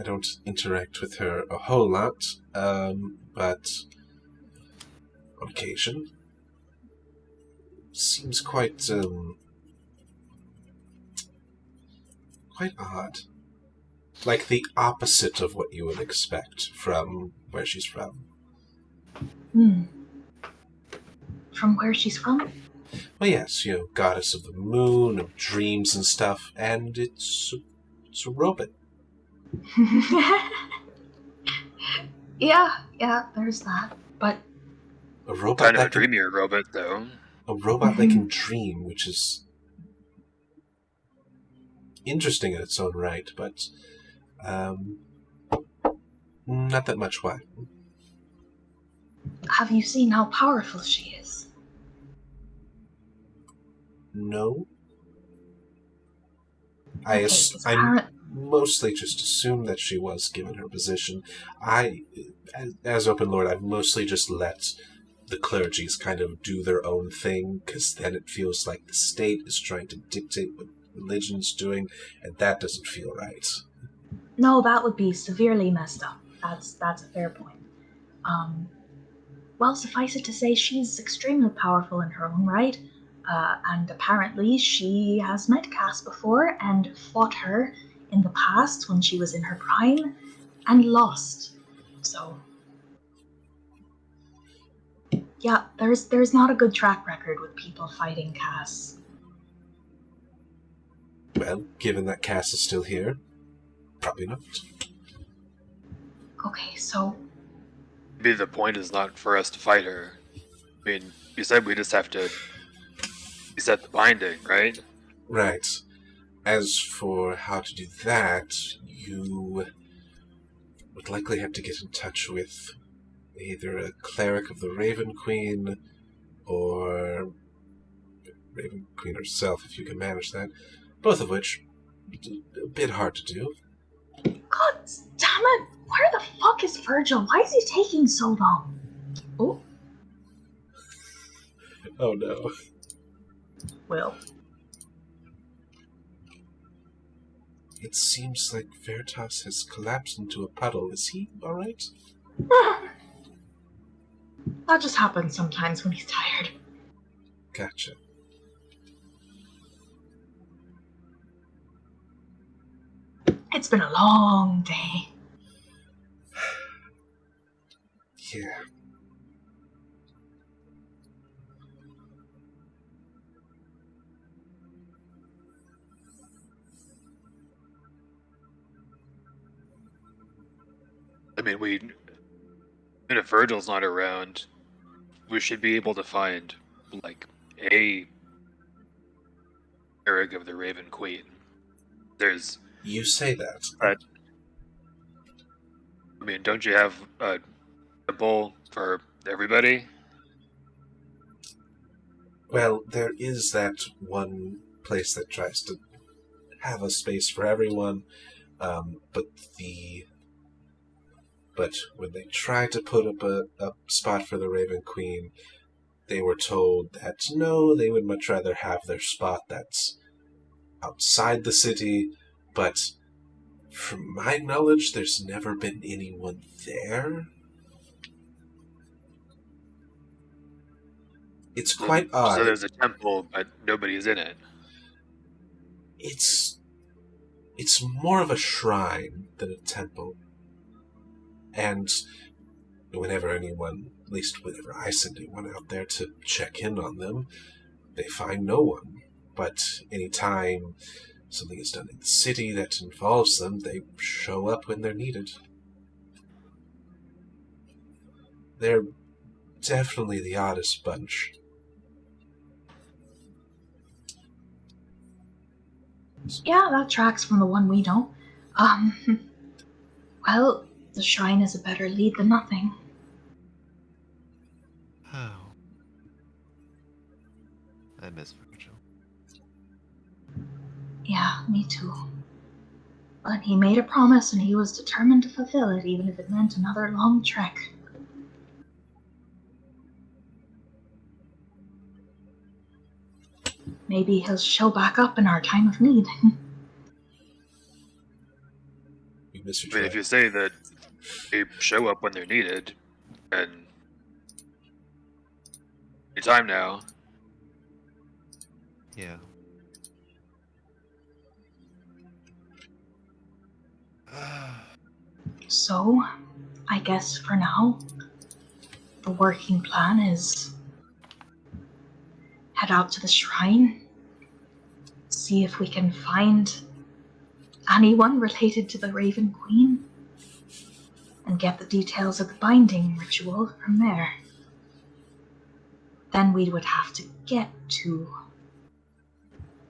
don't interact with her a whole lot, but on occasion, seems quite odd. Like the opposite of what you would expect from where she's from. From where she's from? Well, yes, goddess of the moon, of dreams and stuff, and it's a robot. yeah, there's that. But A robot Kind of a that can, dreamier robot, though. a robot that can dream, which is interesting in its own right, but not that much why. have you seen how powerful she is? No. Okay, I mostly just assumed that she was, given her position. As Open Lord, I've mostly just let the clergies kind of do their own thing, because then it feels like the state is trying to dictate what religion's doing, and that doesn't feel right. No, that would be severely messed up. That's a fair point. Well, suffice it to say, she's extremely powerful in her own right, and apparently she has met Cass before and fought her in the past when she was in her prime, and lost. So, yeah, there's not a good track record with people fighting Cass. Well, given that Cass is still here, probably not. Okay, so Maybe the point is not for us to fight her. I mean, you said we just have to reset the binding, right? Right. As for how to do that, you would likely have to get in touch with either a cleric of the Raven Queen or Raven Queen herself, if you can manage that. Both of which, a bit hard to do. God damn it! Where the fuck is Virgil? Why is he taking so long? Oh, Oh no. Will. It seems like Veritas has collapsed into a puddle. Is he alright? That just happens sometimes when he's tired. Gotcha. It's been a long day. Yeah. I mean, if Virgil's not around, we should be able to find, like, a cleric of the Raven Queen. There's, You say that. I mean, don't you have a temple for everybody? Well, there is that one place that tries to have a space for everyone, but when they tried to put up a spot for the Raven Queen, they were told that no, they would much rather have their spot that's outside the city, but from my knowledge, there's never been anyone there. It's quite odd. So there's a temple, but nobody's in it. It's more of a shrine than a temple. And whenever anyone, at least whenever I send anyone out there to check in on them, they find no one. But anytime something is done in the city that involves them, they show up when they're needed. They're definitely the oddest bunch. Yeah, that tracks from the one we know. Well, the shrine is a better lead than nothing. Oh. I miss Virgil. Yeah, me too. But he made a promise and he was determined to fulfill it, even if it meant another long trek. Maybe he'll show back up in our time of need. You miss your I mean, if tribe. you say that they show up when they're needed, and any time now, Yeah. So, I guess for now, the working plan is head out to the shrine, see if we can find anyone related to the Raven Queen, and get the details of the binding ritual from there. Then we would have to get to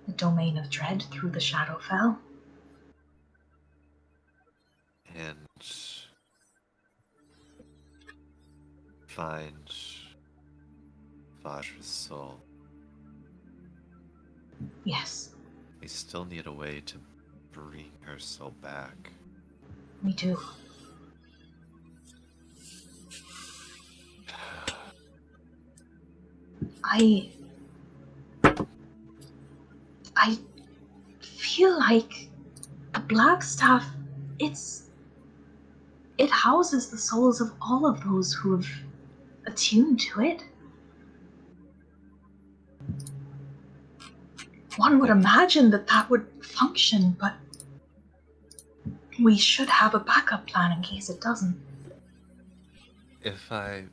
the Domain of Dread through the Shadowfell. And find Vajra's soul. Yes, We still need a way to bring her soul back. we do. I feel like the Black Staff, it houses the souls of all of those who have attuned to it. One would imagine that that would function, but we should have a backup plan in case it doesn't. If I...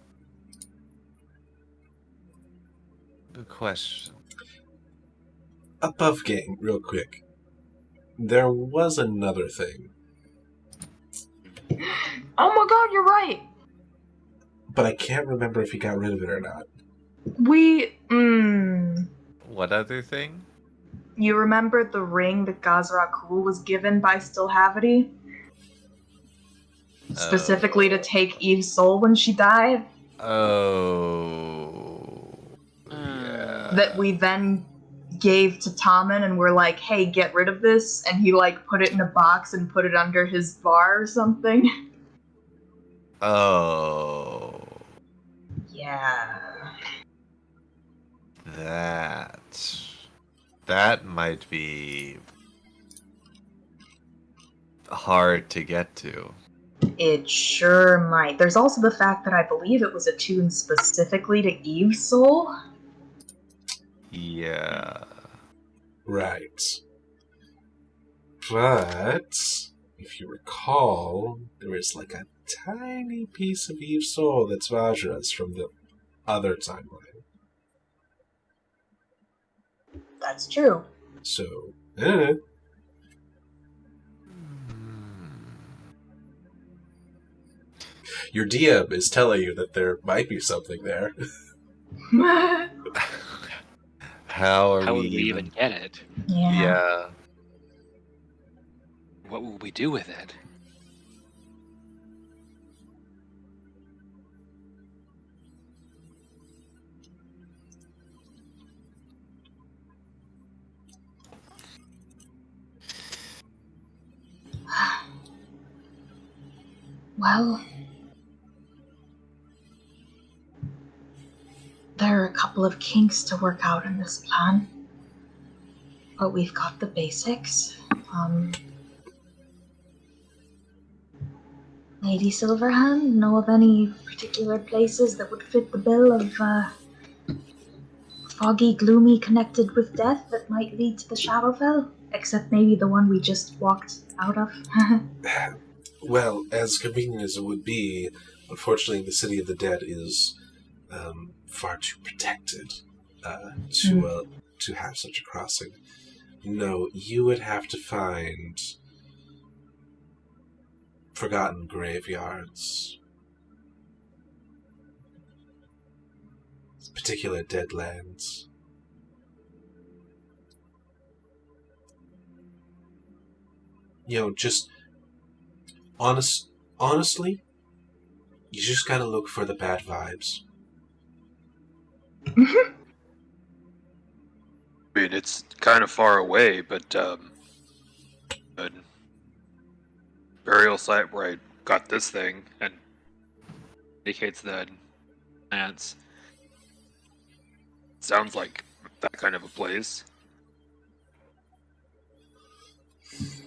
The question. Above game, real quick. there was another thing, Oh my god, you're right. but I can't remember if he got rid of it or not. What other thing? You remember the ring that Gazrakul was given by Stillhavity? Specifically to take Eve's soul when she died? Oh. That we then gave to Tommen and were like, hey, get rid of this, and he like put it in a box and put it under his bar or something. Oh. Yeah. That might be hard to get to. It sure might. There's also the fact that I believe it was attuned specifically to Eve's soul. Yeah. Right. But if you recall, there is like a tiny piece of Eve's soul that's Vajra's from the other timeline. That's true. So, your DM is telling you that there might be something there. How How we would we even get it? Yeah. What will we do with it? Well, there are a couple of kinks to work out in this plan, but we've got the basics. Lady Silverhand, know of any particular places that would fit the bill of foggy, gloomy, connected with death that might lead to the Shadowfell? Except maybe the one we just walked out of. Well, as convenient as it would be, unfortunately, the City of the Dead is far too protected to have such a crossing. No, you would have to find forgotten graveyards, particular dead lands. Just honestly, you just gotta look for the bad vibes. I mean, it's kind of far away, but a burial site where I got this thing and indicates the plants. Sounds like that kind of a place.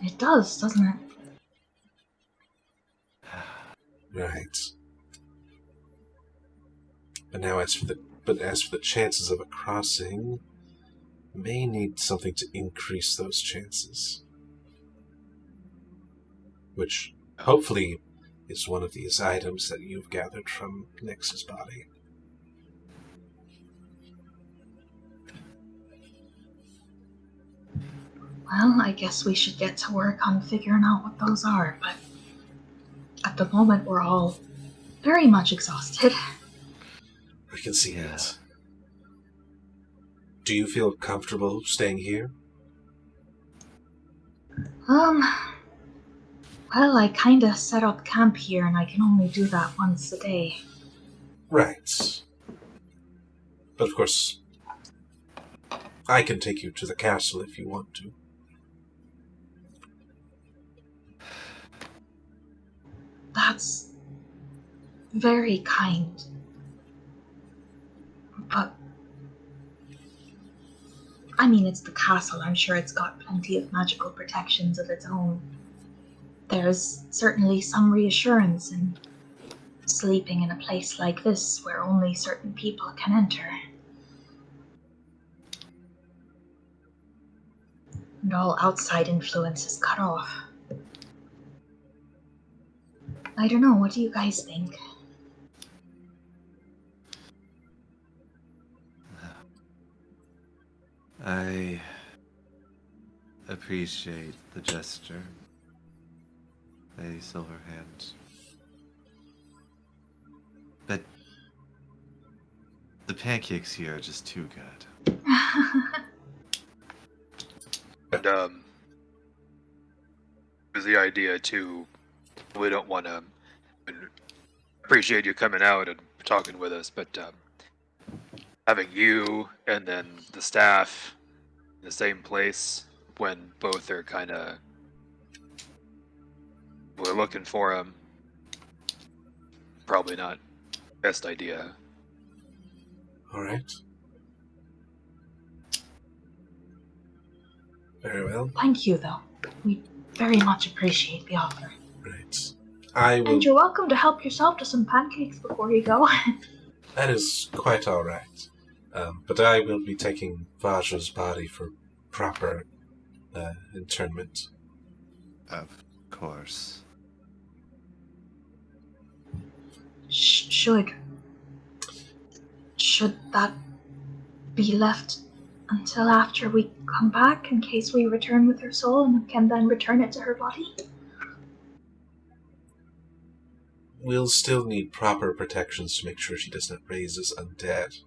It does, doesn't it? Right. As for the chances of a crossing, may need something to increase those chances. Which hopefully is one of these items that you've gathered from Nyx's body. Well, I guess we should get to work on figuring out what those are, but at the moment we're all very much exhausted. I can see it. Do you feel comfortable staying here? Well, I kinda set up camp here and I can only do that once a day. Right. But of course, I can take you to the castle if you want to. That's very kind. But I mean, it's the castle. I'm sure it's got plenty of magical protections of its own. There's certainly some reassurance in sleeping in a place like this where only certain people can enter. And all outside influence is cut off. I don't know, what do you guys think? I appreciate the gesture, Lady Silverhand. But the pancakes here are just too good. And it was the idea too. We don't want to appreciate you coming out and talking with us, but having you and then the staff in the same place when both are kind of we're looking for them, probably not best idea. All right. Very well. Thank you, though. We very much appreciate the offer. Right. I will. And you're welcome to help yourself to some pancakes before you go. That is quite all right. But I will be taking Vajra's body for proper internment. Of course. Should that be left until after we come back in case we return with her soul and can then return it to her body? We'll still need proper protections to make sure she does not raise as undead.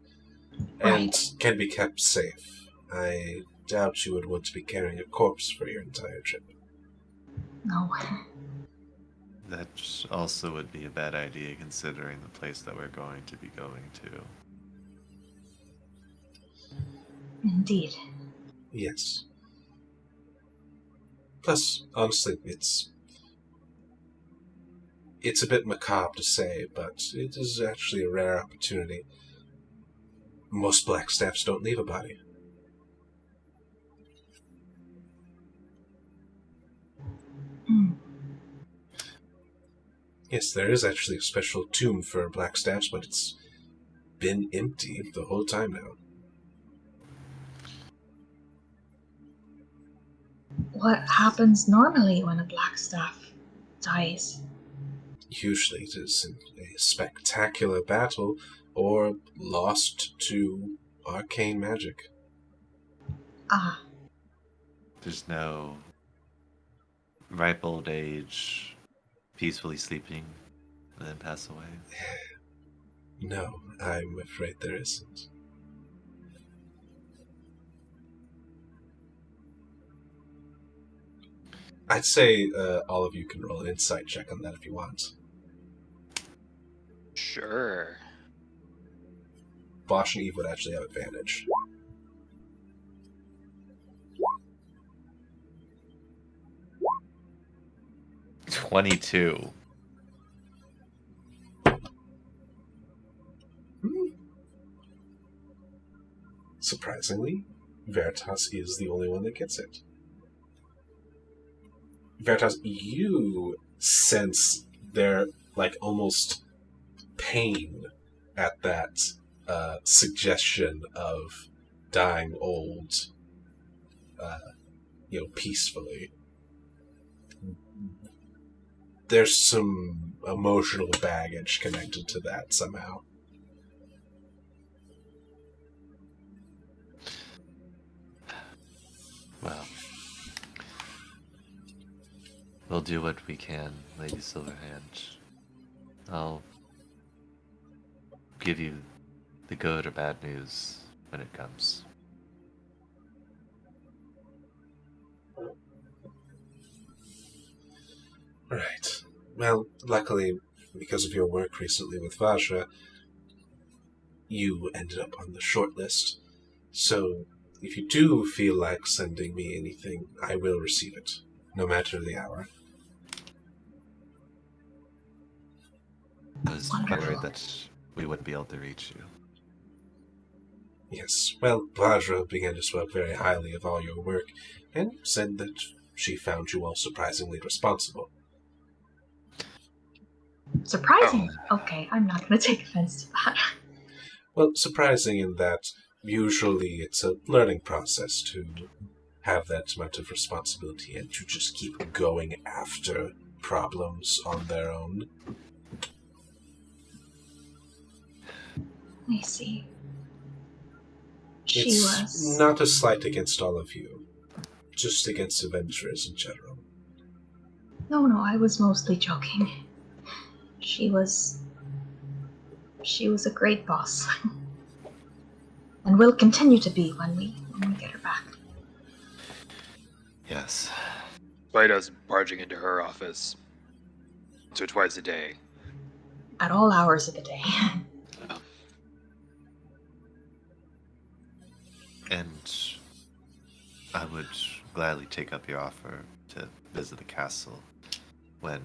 Right. And can be kept safe. I doubt you would want to be carrying a corpse for your entire trip. No. That also would be a bad idea considering the place that we're going to be going to. Indeed. Yes. Plus, honestly, it's a bit macabre to say, but it is actually a rare opportunity. Most black staffs don't leave a body. Mm. Yes, there is actually a special tomb for black staffs, but it's been empty the whole time now. What happens normally when a black staff dies? Usually it is in a spectacular battle or lost to arcane magic. Ah, There's no ripe old age, peacefully sleeping, and then pass away. No, I'm afraid there isn't. I'd say all of you can roll an insight check on that if you want. Sure. Bosch and Eve would actually have advantage. $22. Surprisingly, Veritas is the only one that gets it. Veritas, you sense their, almost pain at that suggestion of dying old, peacefully. There's some emotional baggage connected to that somehow. Well, we'll do what we can, Lady Silverhand. I'll give you the good or bad news when it comes. Right. Well, luckily, because of your work recently with Vajra, you ended up on the short list. So, if you do feel like sending me anything, I will receive it, no matter the hour. I was Wonderful. worried that we wouldn't be able to reach you. Yes, well, Vajra began to speak very highly of all your work, and said that she found you all surprisingly responsible. surprising. Okay, I'm not going to take offense to that. Well, surprising in that usually it's a learning process to have that amount of responsibility and to just keep going after problems on their own. I see. She It's was. not a slight against all of you just against adventurers in general. No, I was mostly joking. She was a great boss. And will continue to be when we get her back. Yes. Despite us barging into her office once or twice a day. At all hours of the day. And I would gladly take up your offer to visit the castle when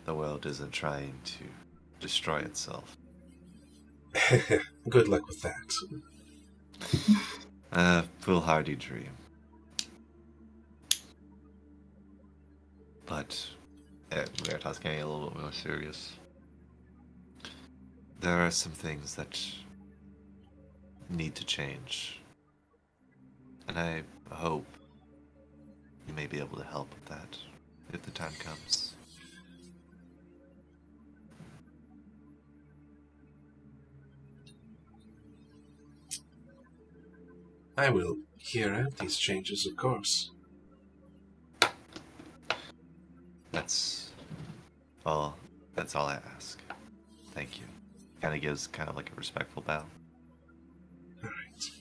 the world isn't trying to destroy itself. Good luck with that. A foolhardy dream. But Veritas getting a little bit more serious. There are some things that need to change. And I hope you may be able to help with that if the time comes. I will hear out these changes, of course. That's all I ask. Thank you. Kind of gives kind of like a respectful bow. All right.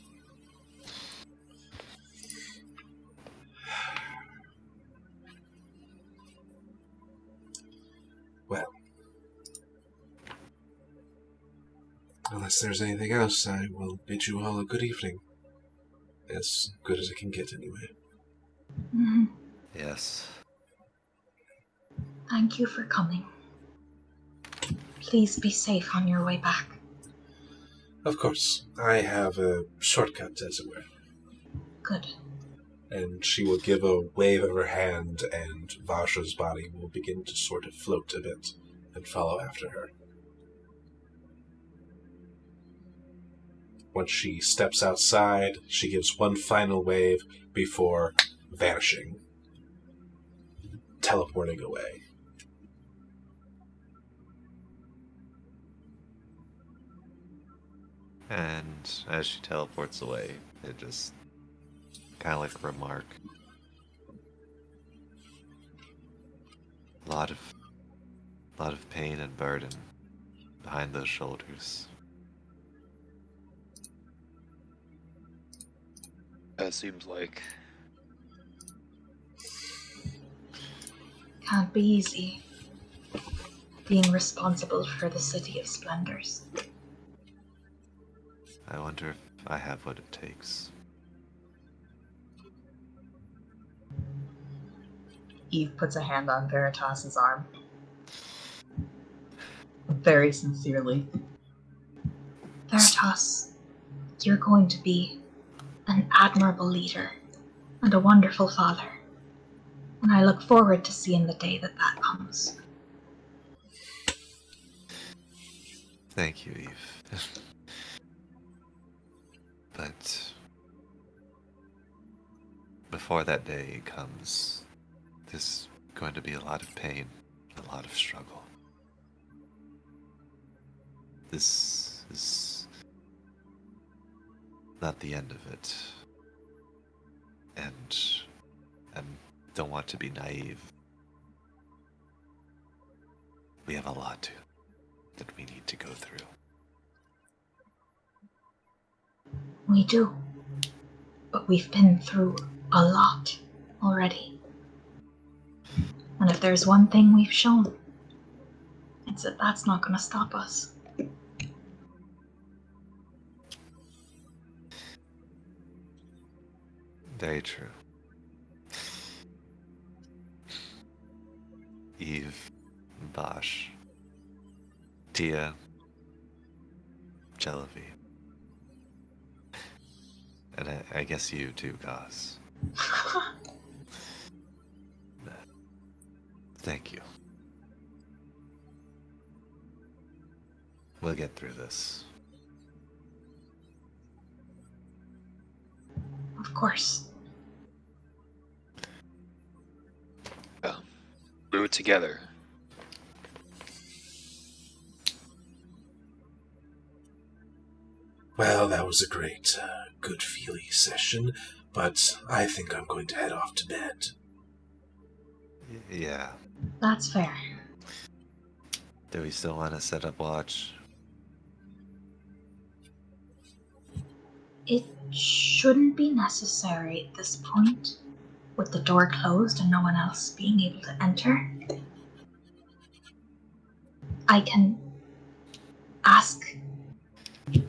Well, unless there's anything else, I will bid you all a good evening. As good as it can get, anyway. Mhm. Yes. Thank you for coming. Please be safe on your way back. Of course, I have a shortcut, as it were. Good. And she will give a wave of her hand, and Vajra's body will begin to sort of float a bit and follow after her. Once she steps outside, she gives one final wave before vanishing, teleporting away. And as she teleports away, it just kind of like a remark. A lot of pain and burden behind those shoulders. That seems like. Can't be easy. Being responsible for the City of Splendors. I wonder if I have what it takes. Eve puts a hand on Veritas's arm. Very sincerely. Veritas, you're going to be an admirable leader and a wonderful father. And I look forward to seeing the day that comes. Thank you, Eve. But before that day comes, there's going to be a lot of pain, a lot of struggle. This is not the end of it. And I don't want to be naive. We have a lot that we need to go through. We do. But we've been through a lot already. And if there's one thing we've shown, it's that that's not going to stop us. Very true. Eve, Bosch, Tia, Genevieve. And I guess you too, Gaz. Thank you. We'll get through this. Of course. Do it together. Well, that was a great, good feely session. but I think I'm going to head off to bed. Yeah. That's fair. Do we still want to set up watch? It shouldn't be necessary at this point, with the door closed and no one else being able to enter. I can ask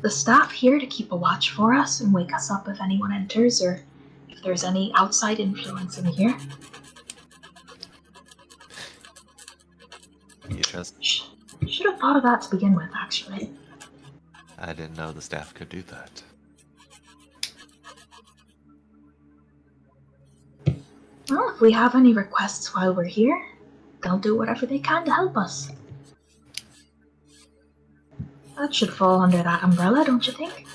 the staff here to keep a watch for us and wake us up if anyone enters or if there's any outside influence in here. You trust? Should have thought of that to begin with, actually. I didn't know the staff could do that. Well, if we have any requests while we're here, they'll do whatever they can to help us. That should fall under that umbrella, don't you think?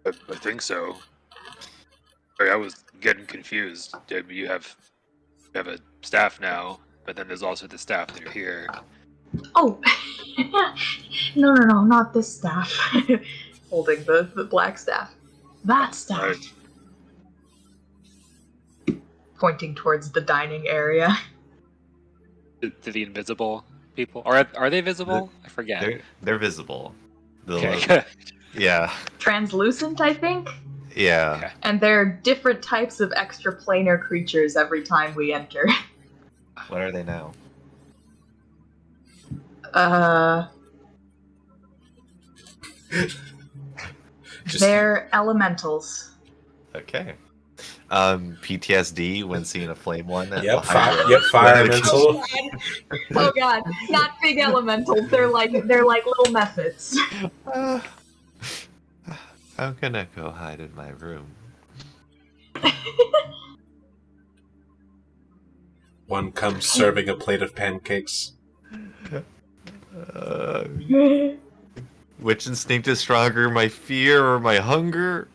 I think so. Sorry, I was getting confused. You have a staff now, but then there's also the staff that are here. Oh, no, not this staff. Holding the black staff. That staff. Right. Pointing towards the dining area. To the invisible people. Are they visible? I forget. They're visible. Okay, good. Yeah. Translucent, I think? Yeah. Okay. And they're different types of extraplanar creatures every time we enter. What are they now? They're elementals. Okay. PTSD when seeing a flame one. Yep, fire elemental. Oh god, not big elementals. They're like little methods. I'm gonna go hide in my room. One comes serving a plate of pancakes. Which instinct is stronger, my fear or my hunger?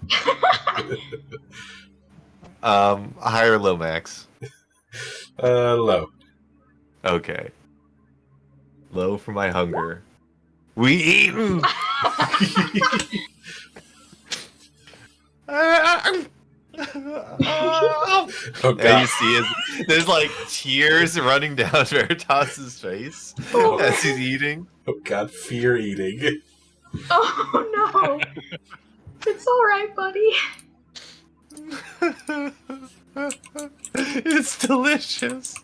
High or low, Max? Low. Okay. Low for my hunger. We eatin'! Oh And god. you see there's like tears running down Veritas's face Oh. as he's eating. Oh god, fear eating. Oh no. It's alright, buddy. It's delicious.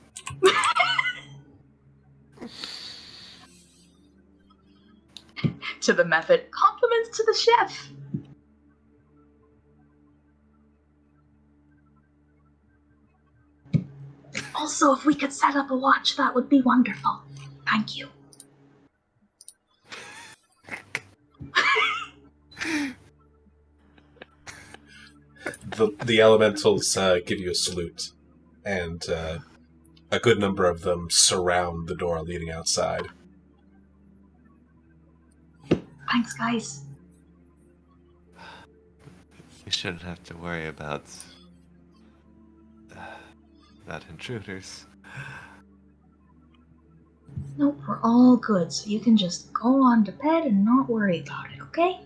To the method. Compliments to the chef. Also, if we could set up a watch, that would be wonderful. Thank you. The elementals give you a salute, and a good number of them surround the door leading outside. Thanks, guys. You shouldn't have to worry about intruders. Nope, we're all good, so you can just go on to bed and not worry about it, okay?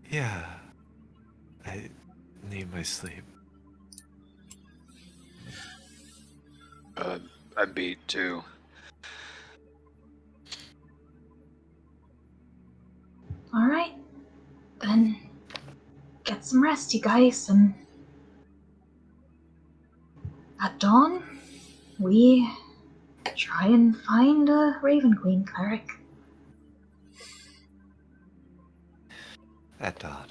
Yeah. I need my sleep. I'm beat too. Alright. Then get some rest, you guys, and at dawn, we try and find a Raven Queen cleric. At dawn.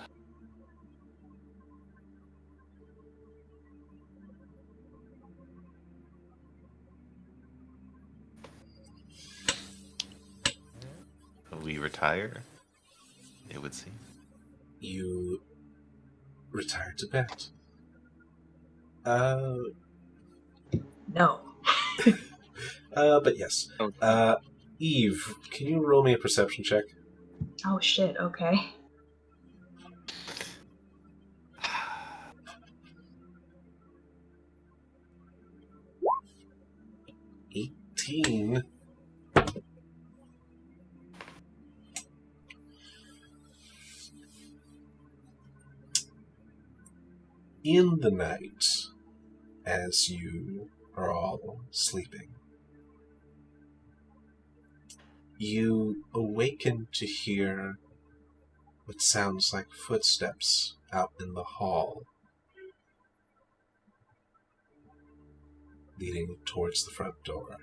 We retire, it would seem. You retire to bed. No. But yes. Okay. Eve, can you roll me a perception check? Oh shit, okay. $18. in the night, as you are all sleeping, you awaken to hear what sounds like footsteps out in the hall, leading towards the front door.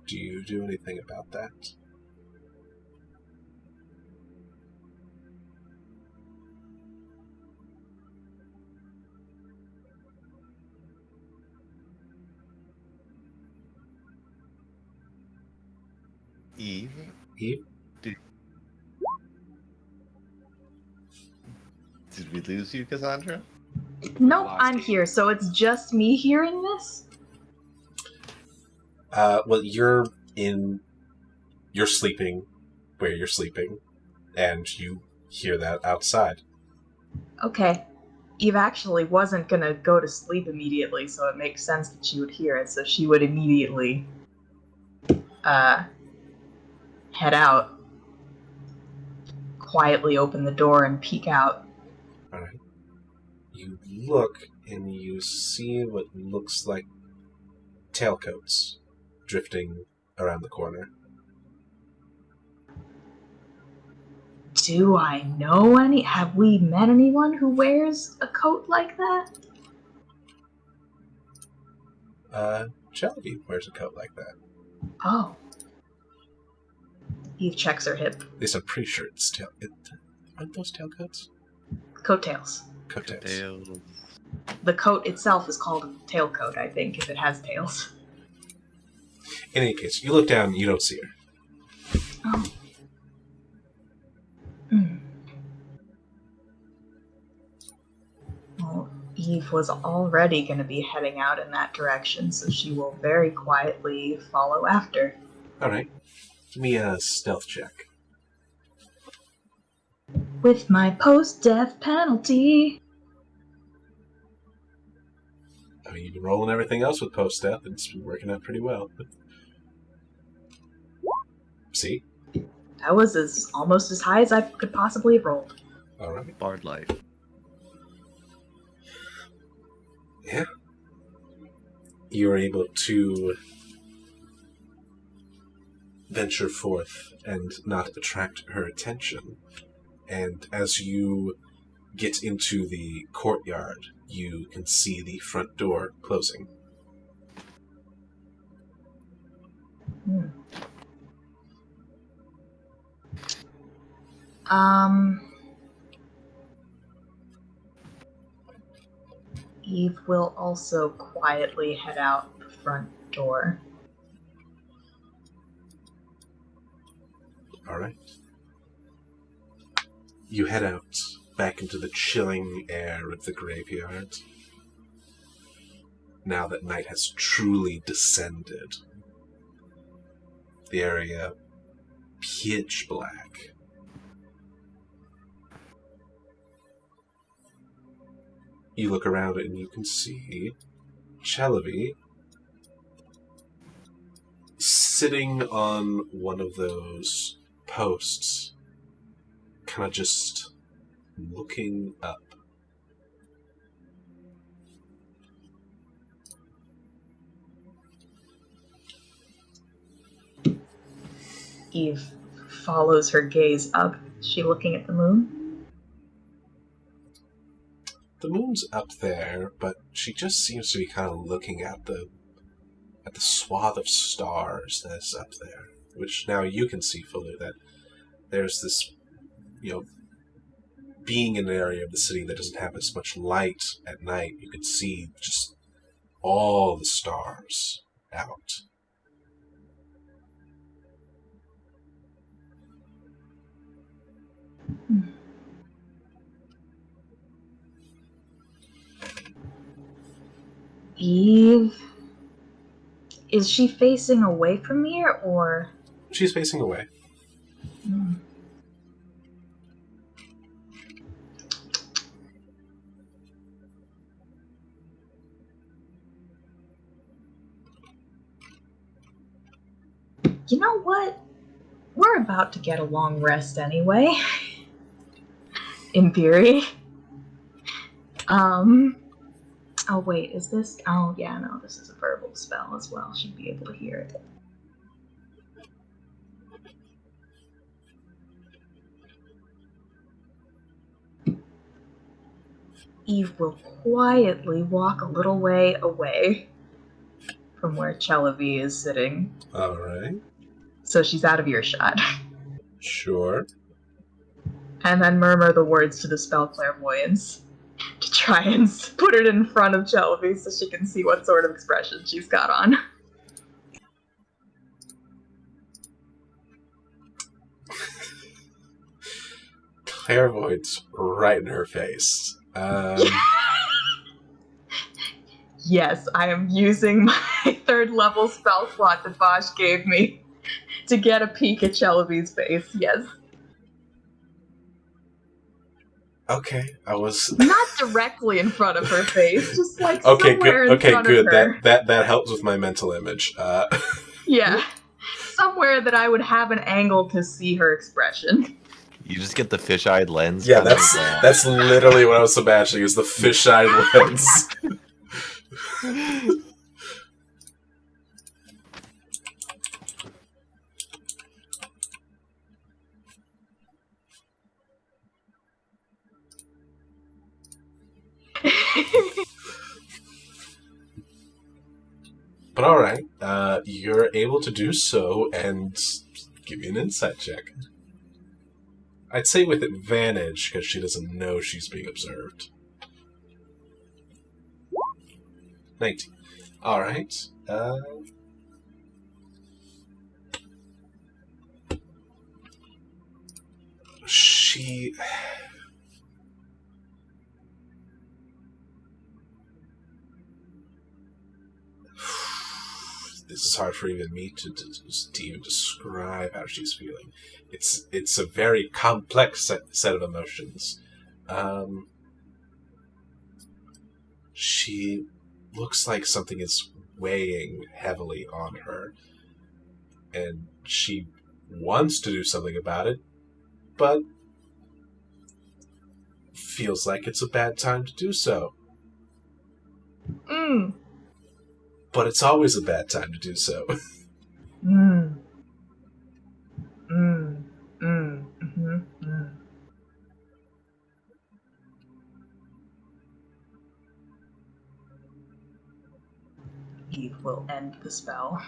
Do you do anything about that? Eve? Eve? Did we lose you, Cassandra? Nope, lost I'm Eve. here, so it's just me hearing this? Well, you're sleeping where you're sleeping, and you hear that outside. Okay. Eve actually wasn't gonna go to sleep immediately, so it makes sense that she would hear it, so she would immediately head out, quietly open the door, and peek out. Alright. You look, and you see what looks like tailcoats drifting around the corner. Do I know any? Have we met anyone who wears a coat like that? Genevieve wears a coat like that. Oh. Eve checks her hip. At least I'm pretty sure it's aren't those tailcoats? Coattails. Coattails. Tails. The coat itself is called a tailcoat, I think, if it has tails. In any case, you look down and you don't see her. Oh. Hmm. Well, Eve was already going to be heading out in that direction, so she will very quietly follow after. Alright. Give me a stealth check. With my post-death penalty. I mean, you've been rolling everything else with post-death, and it's been working out pretty well. See? That was almost as high as I could possibly have rolled. Alright. Bard life. Yeah. You're able to venture forth and not attract her attention. And as you get into the courtyard, you can see the front door closing. Hmm. Eve will also quietly head out the front door. Alright. You head out back into the chilling air of the graveyard. Now that night has truly descended. The area pitch black. You look around and you can see Chalavi sitting on one of those posts, kind of just looking up. Eve follows her gaze up. Is she looking at the moon? The moon's up there, but she just seems to be kind of looking at the swath of stars that's up there, which now you can see fully that there's this, being in an area of the city that doesn't have as much light at night, you can see just all the stars out. Eve? Is she facing away from me, or? She's facing away. Hmm. You know what? We're about to get a long rest anyway. In theory. Oh wait, is this? Oh yeah, no, this is a verbal spell as well. She'd be able to hear it. Eve will quietly walk a little way away from where Chelavi is sitting. Alright. So she's out of earshot. Sure. And then murmur the words to the spell clairvoyance to try and put it in front of Chelavi so she can see what sort of expression she's got on. Clairvoyance right in her face. Yes, I am using my 3rd level spell slot that Bosch gave me to get a peek at Chelavi's face, yes. Okay, I was Not directly in front of her face, just like okay. somewhere Good. in Okay, front good. of her. That helps with my mental image. Yeah, somewhere that I would have an angle to see her expression. You just get the fish-eyed lens. Yeah, kind of, that's literally what I was imagining. Is the fisheye lens. But alright, you're able to do so, and give me an insight check. I'd say with advantage, because she doesn't know she's being observed. 19. Alright, she... This is hard for even me to even describe how she's feeling. It's a very complex set of emotions. She looks like something is weighing heavily on her, and she wants to do something about it, but feels like it's a bad time to do so. But it's always a bad time to do so. Eve will end the spell.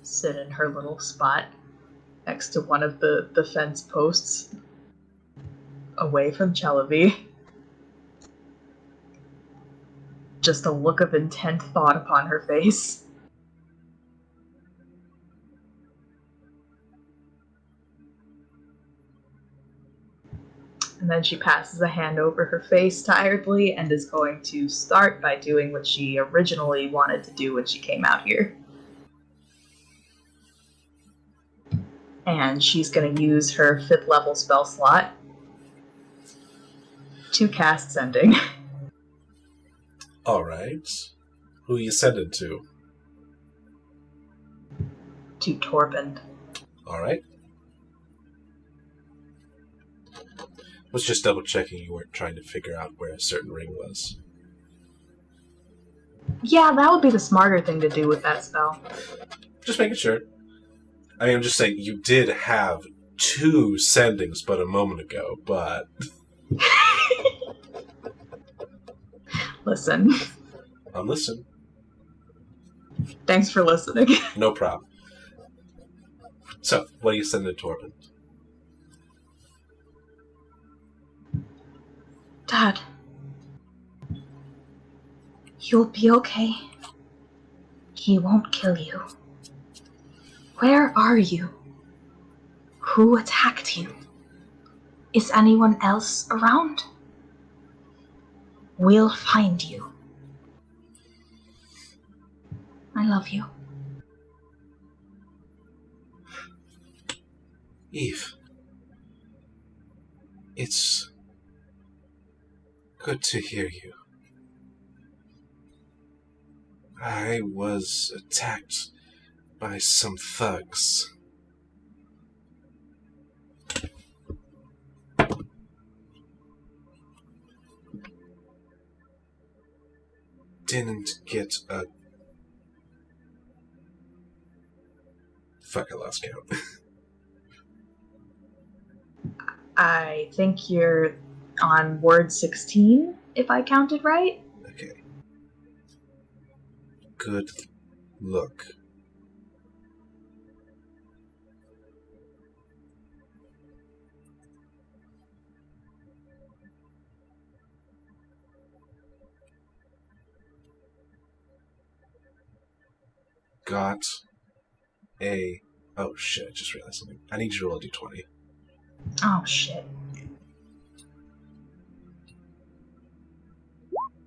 Sit in her little spot next to one of the fence posts, away from Chelavi. Just a look of intent thought upon her face. And then she passes a hand over her face tiredly and is going to start by doing what she originally wanted to do when she came out here. And she's going to use her 5th level spell slot to cast Sending. Alright. Who you sending to? To Torbind. Alright. Was just double checking you weren't trying to figure out where a certain ring was. Yeah, that would be the smarter thing to do with that spell. Just making sure. I mean, I'm just saying, you did have 2 sendings but a moment ago, but... Listen. I'm listening. Thanks for listening. No problem. So, what are you sending to Torbind? Dad, you'll be okay. He won't kill you. Where are you? Who attacked you? Is anyone else around? We'll find you. I love you. Eve. It's good to hear you. I was attacked by some thugs. Didn't get a... Fuck, I lost count. I think you're on word 16, if I counted right. Okay. Good look. Got a... Oh shit, I just realized something. I need you to roll a d20. Oh, shit.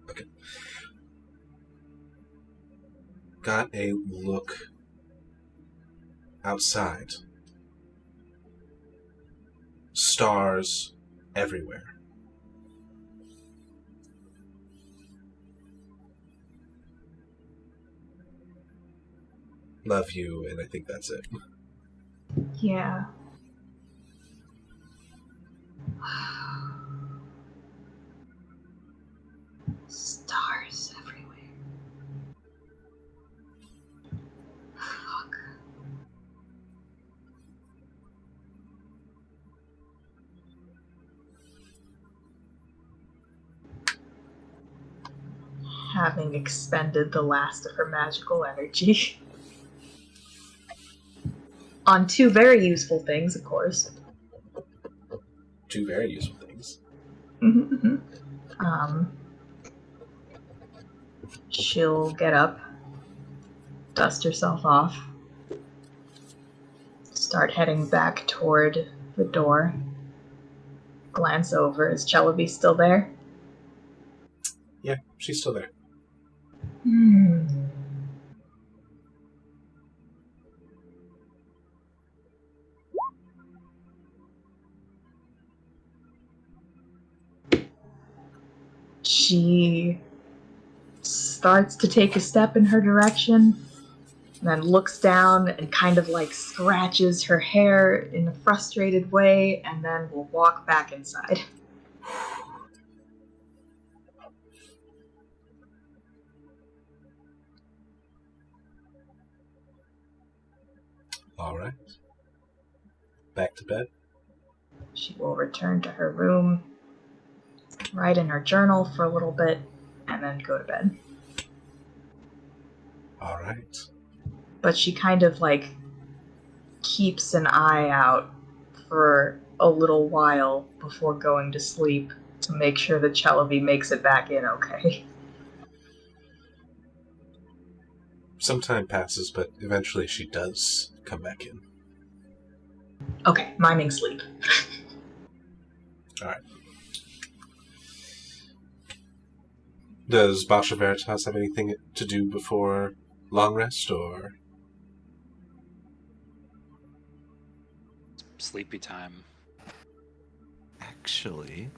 Okay. Got a look outside. Stars everywhere. Love you, and I think that's it. Yeah. Stars everywhere. Fuck. Having expended the last of her magical energy. On two very useful things, of course. Two very useful things. Um, she'll get up, dust herself off, start heading back toward the door. Glance over. Is Chellaby still there? Yeah, she's still there. She starts to take a step in her direction, and then looks down and kind of like scratches her hair in a frustrated way, and then will walk back inside. Alright. Back to bed. She will return to her room, write in her journal for a little bit, and then go to bed. Alright. But she kind of like keeps an eye out for a little while before going to sleep to make sure that Chellaby makes it back in okay. Some time passes, but eventually she does come back in. Okay, miming sleep. Alright. Does Basha Veritas have anything to do before long rest, or...? Sleepy time. Actually,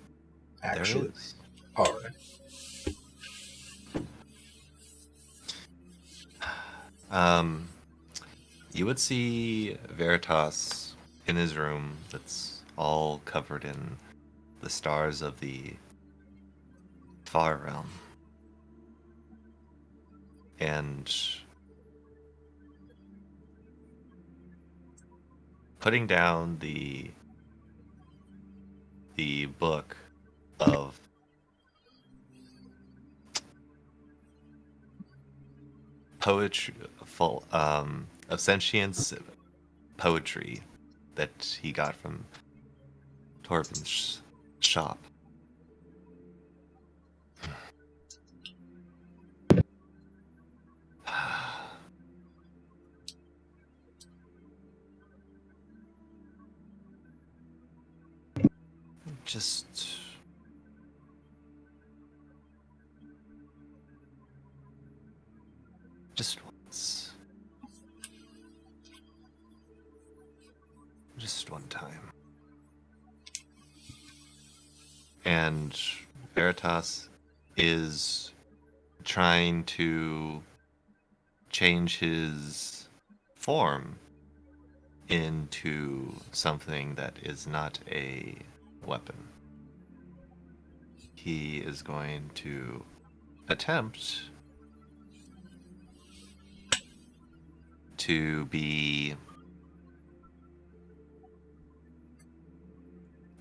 Actually? there is. Alright. You would see Veritas in his room that's all covered in the stars of the far realm. And putting down the book of poetry, of sentience poetry that he got from Torben's shop. Just once. Just one time. And Veritas is trying to change his form into something that is not a weapon. He is going to attempt to be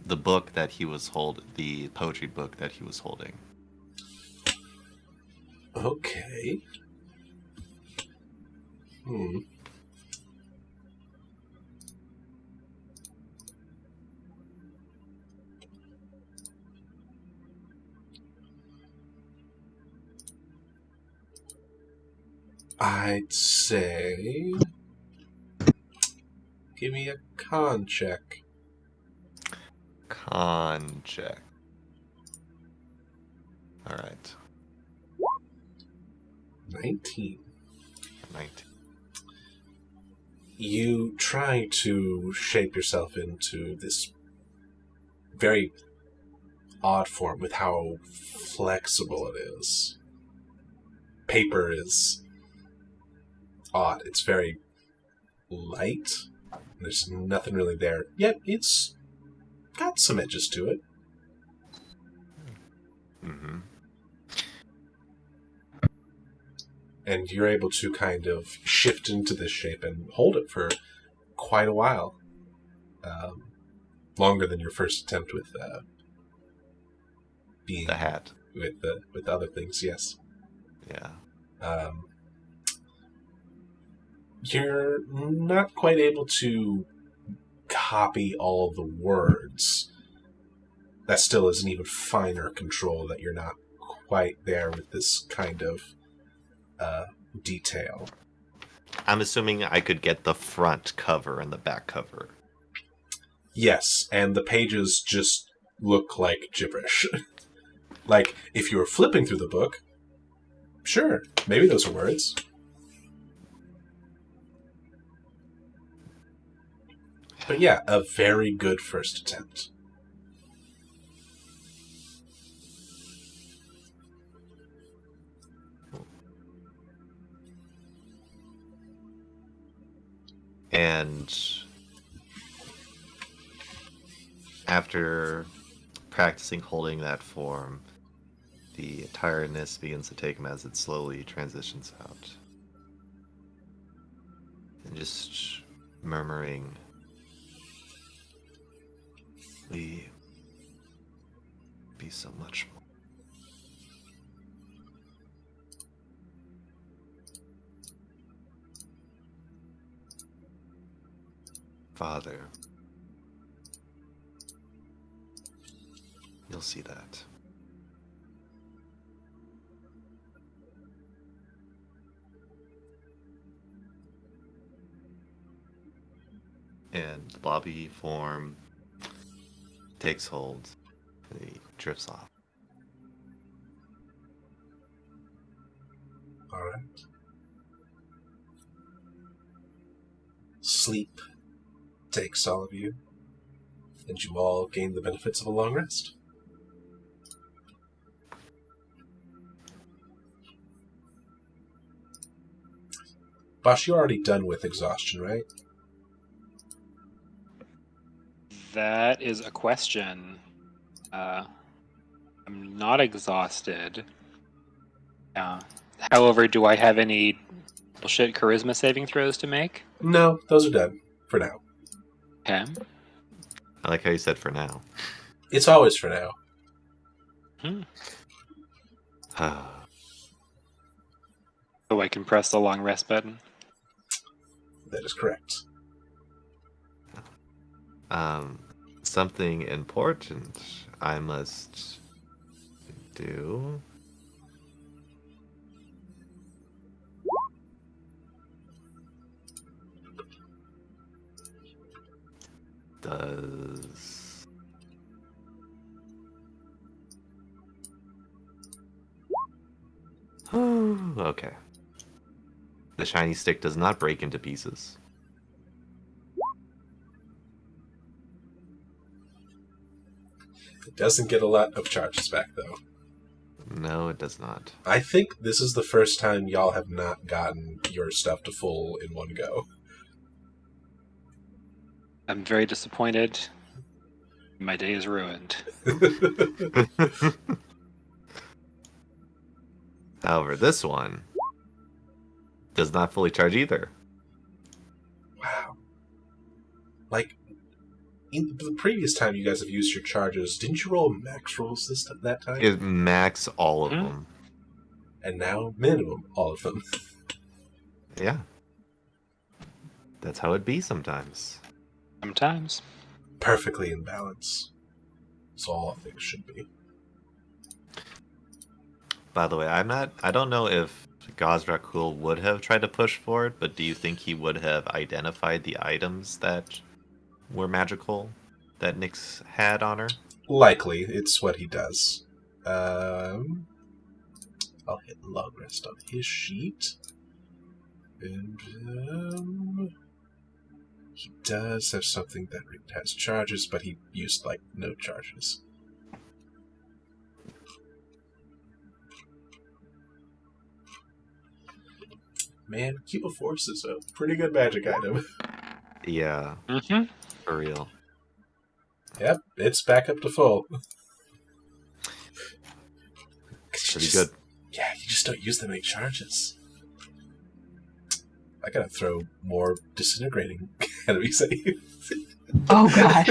the book that he was the poetry book that he was holding. Okay. I'd say... Give me a con check. Con check. All right. 19. 19. You try to shape yourself into this very odd form with how flexible it is. Paper is odd. It's very light. There's nothing really there. Yet it's got some edges to it. Mm-hmm. And you're able to kind of shift into this shape and hold it for quite a while. Longer than your first attempt with being The hat. with other things, yes. Yeah. You're not quite able to copy all the words. That still is an even finer control that you're not quite there with this kind of detail. I'm assuming I could get the front cover and the back cover. Yes, and the pages just look like gibberish. Like, if you were flipping through the book, sure, maybe those are words. But yeah, a very good first attempt. And after practicing holding that form, the tiredness begins to take him as it slowly transitions out. And just murmuring, "We be so much more." Father, you'll see that. And the blobby form takes hold and he drifts off. Alright. Sleep takes all of you, and you all gain the benefits of a long rest. Bosh, you're already done with exhaustion, right? That is a question. I'm not exhausted. Yeah. However, do I have any bullshit charisma saving throws to make? No, those are done for now. Okay. I like how you said for now. It's always for now. So I can press the long rest button. That is correct. Something important I must do. Does okay. The shiny stick does not break into pieces. It doesn't get a lot of charges back, though. No, it does not. I think this is the first time y'all have not gotten your stuff to full in one go. I'm very disappointed. My day is ruined. However, this one does not fully charge either. Wow. Like, in the previous time you guys have used your charges, didn't you roll max rolls that time? It max all of Mhm. them. And now minimum all of them. Yeah. That's how it be sometimes. Sometimes. Perfectly in balance. So all things should be. By the way, I don't know if Gazrakul would have tried to push forward, but do you think he would have identified the items that were magical that Nyx had on her? Likely, it's what he does. I'll hit long rest on his sheet. And he does have something that has charges, but he used like no charges. Man, Cube of Force is a pretty good magic item. Yeah, Mm-hmm. for real. Yep, it's back up to full. Pretty good. Yeah, you just don't use them any charges. I gotta throw more disintegrating enemies at you. Oh god.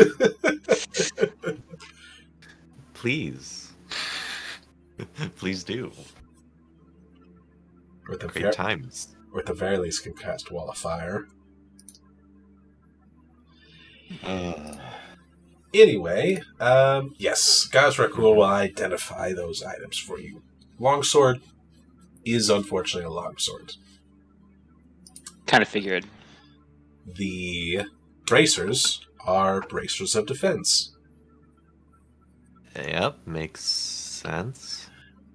Please. Please do. Or at the Great times. Or at the very least can cast Wall of Fire. Anyway, yes, Gazrakul will identify those items for you. Longsword is unfortunately a longsword. Kind of figured. The bracers are bracers of defense. Yep, makes sense.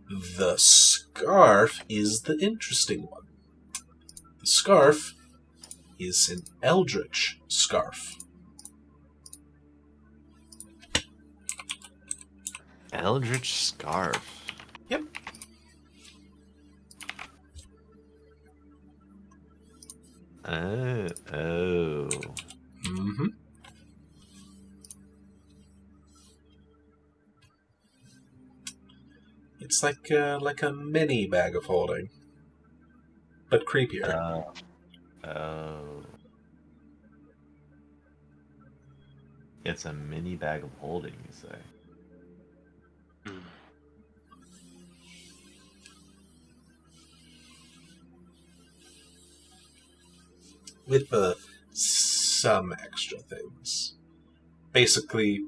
The scarf is the interesting one. The scarf is an eldritch scarf. Eldritch Scarf. Yep. Oh. Mm-hmm. It's like a mini bag of holding, but creepier. Oh. It's a mini bag of holding, you say? With some extra things. Basically,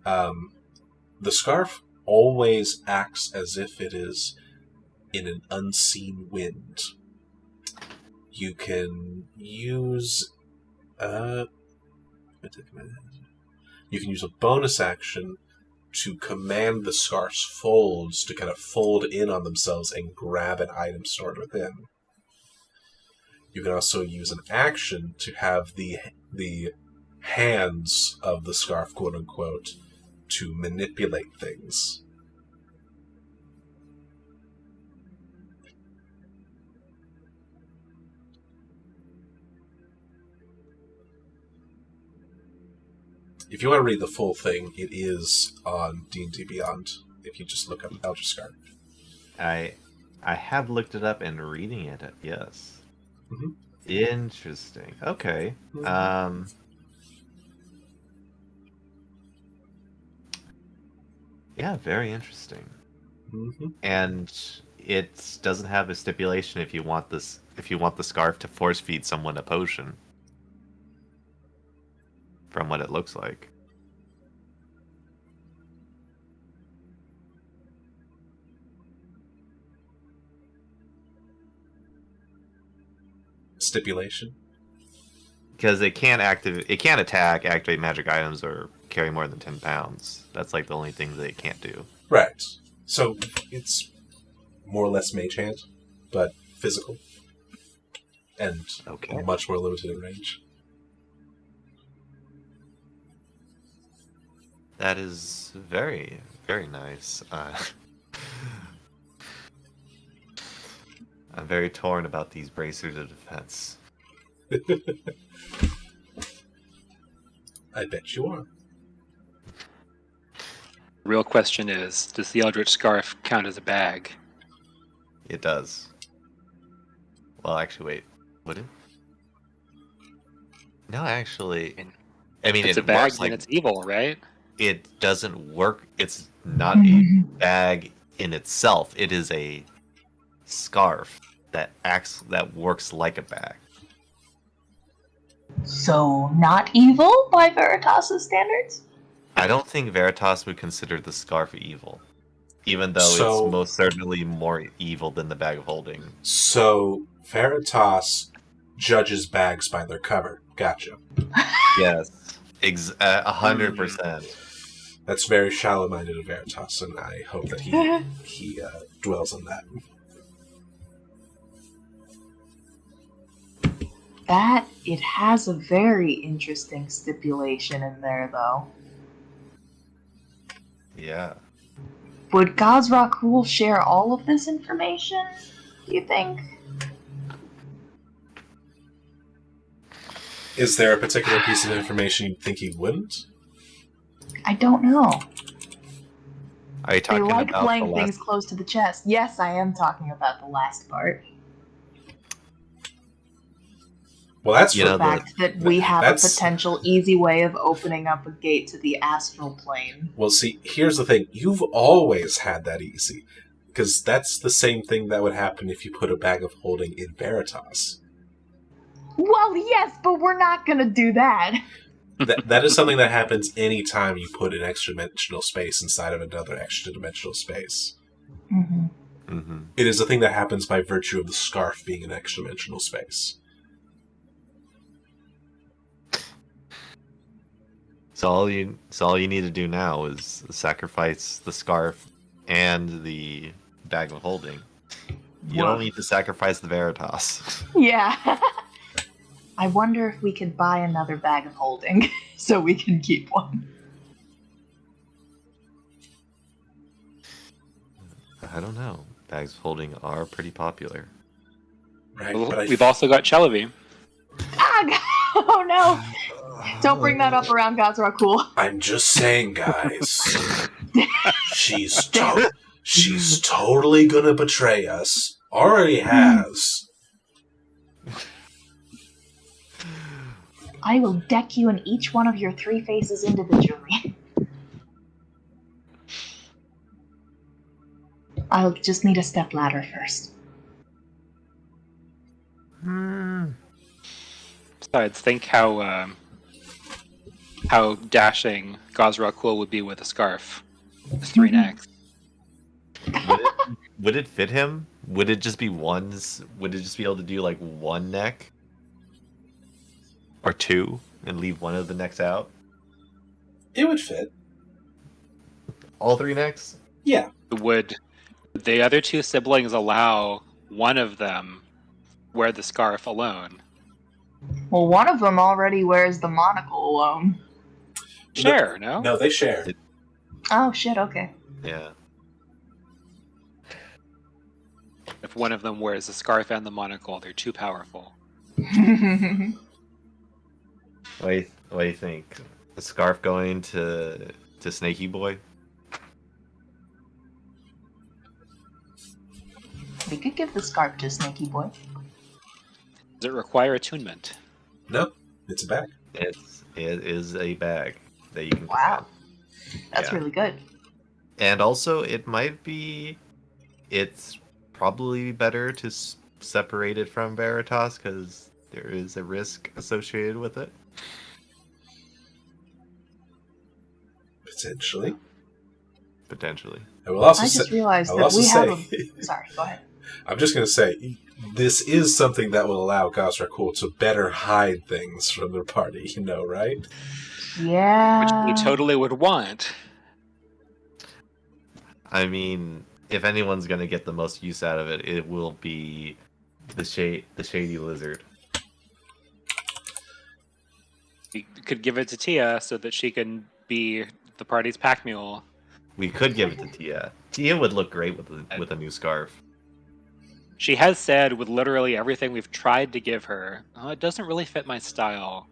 the scarf always acts as if it is in an unseen wind. You can use you can use a bonus action to command the scarf's folds to kind of fold in on themselves and grab an item stored within. You can also use an action to have the hands of the scarf, quote unquote, to manipulate things. If you want to read the full thing, it is on D&D Beyond. If you just look up Eldritch Scarf. I have looked it up and reading it, yes. Mhm. Interesting. Okay. Yeah, very interesting. Mm-hmm. And it doesn't have a stipulation if you want the scarf to force feed someone a potion. From what it looks like. Stipulation? Because it can't attack, activate magic items, or carry more than 10 pounds. That's like the only thing that it can't do. Right. So it's more or less mage hand, but physical. And Okay. much more limited in range. That is very, very nice. I'm very torn about these bracers of defense. I bet you are. The real question is, does the Eldritch Scarf count as a bag? It does. Well, actually, wait. Would it? No, actually. I mean, It's a it bag, works then like it's evil, right? it doesn't work. It's not a bag in itself. It is a scarf that works like a bag. So, not evil by Veritas' standards? I don't think Veritas would consider the scarf evil, even though it's So- most certainly more evil than the bag of holding. So, Veritas judges bags by their cover. Gotcha. Yes, 100%. That's very shallow-minded of Veritas, and I hope that he dwells on that. That, it has a very interesting stipulation in there, though. Yeah. Would Gazrakul share all of this information, do you think? Is there a particular piece of information you think he wouldn't? I don't know. Are you They talking like about playing the things last? close to the chest. Yes, I am talking about the last part. Well, that's You for know, The fact that we have a that's- potential easy way of opening up a gate to the astral plane. Well, see, here's the thing. You've always had that easy. Because that's the same thing that would happen if you put a bag of holding in Veritas. Well, yes, but we're not gonna do that. That is something that happens anytime you put an extra-dimensional space inside of another extra-dimensional space. Mm-hmm. Mm-hmm. It is a thing that happens by virtue of the scarf being an extra-dimensional space. So all you need to do now is sacrifice the scarf and the bag of holding. You don't need to sacrifice the Veritas. Yeah. I wonder if we could buy another bag of holding so we can keep one. I don't know. Bags of holding are pretty popular. Right? Well, But we've also got Chelavi. Ah! Oh no! Don't bring that up around Gazrakul. I'm just saying, guys. she's totally gonna betray us. Already has. I will deck you in each one of your three faces individually. I'll just need a stepladder first. Besides, think how dashing Gazrakul would be with a scarf. His three necks. Would it fit him? Would it just be one's? Would it just be able to do like one neck? Or two? And leave one of the necks out? It would fit. All three necks? Yeah. Would the other two siblings allow one of them wear the scarf alone? Well, one of them already wears the monocle alone. Share, no? No, they share. Oh shit, okay. Yeah. If one of them wears the scarf and the monocle, they're too powerful. What do you think? The scarf going to Snaky Boy? We could give the scarf to Snaky Boy. Does it require attunement? No, it's a bag. It is a bag that you can put Wow. That's Yeah. really good. And also, it's probably better to separate it from Veritas because there is a risk associated with it. Potentially. Potentially. I will also I say. just realized I will that also we say. have a... Sorry, go ahead. I'm just going to say, this is something that will allow Gazrakul to better hide things from their party, you know, right? Yeah. Which we totally would want. I mean, if anyone's gonna get the most use out of it, it will be the shady lizard. We could give it to Tia so that she can be the party's pack mule. We could give it to Tia. Tia would look great with a new scarf. She has said with literally everything we've tried to give her, oh, it doesn't really fit my style.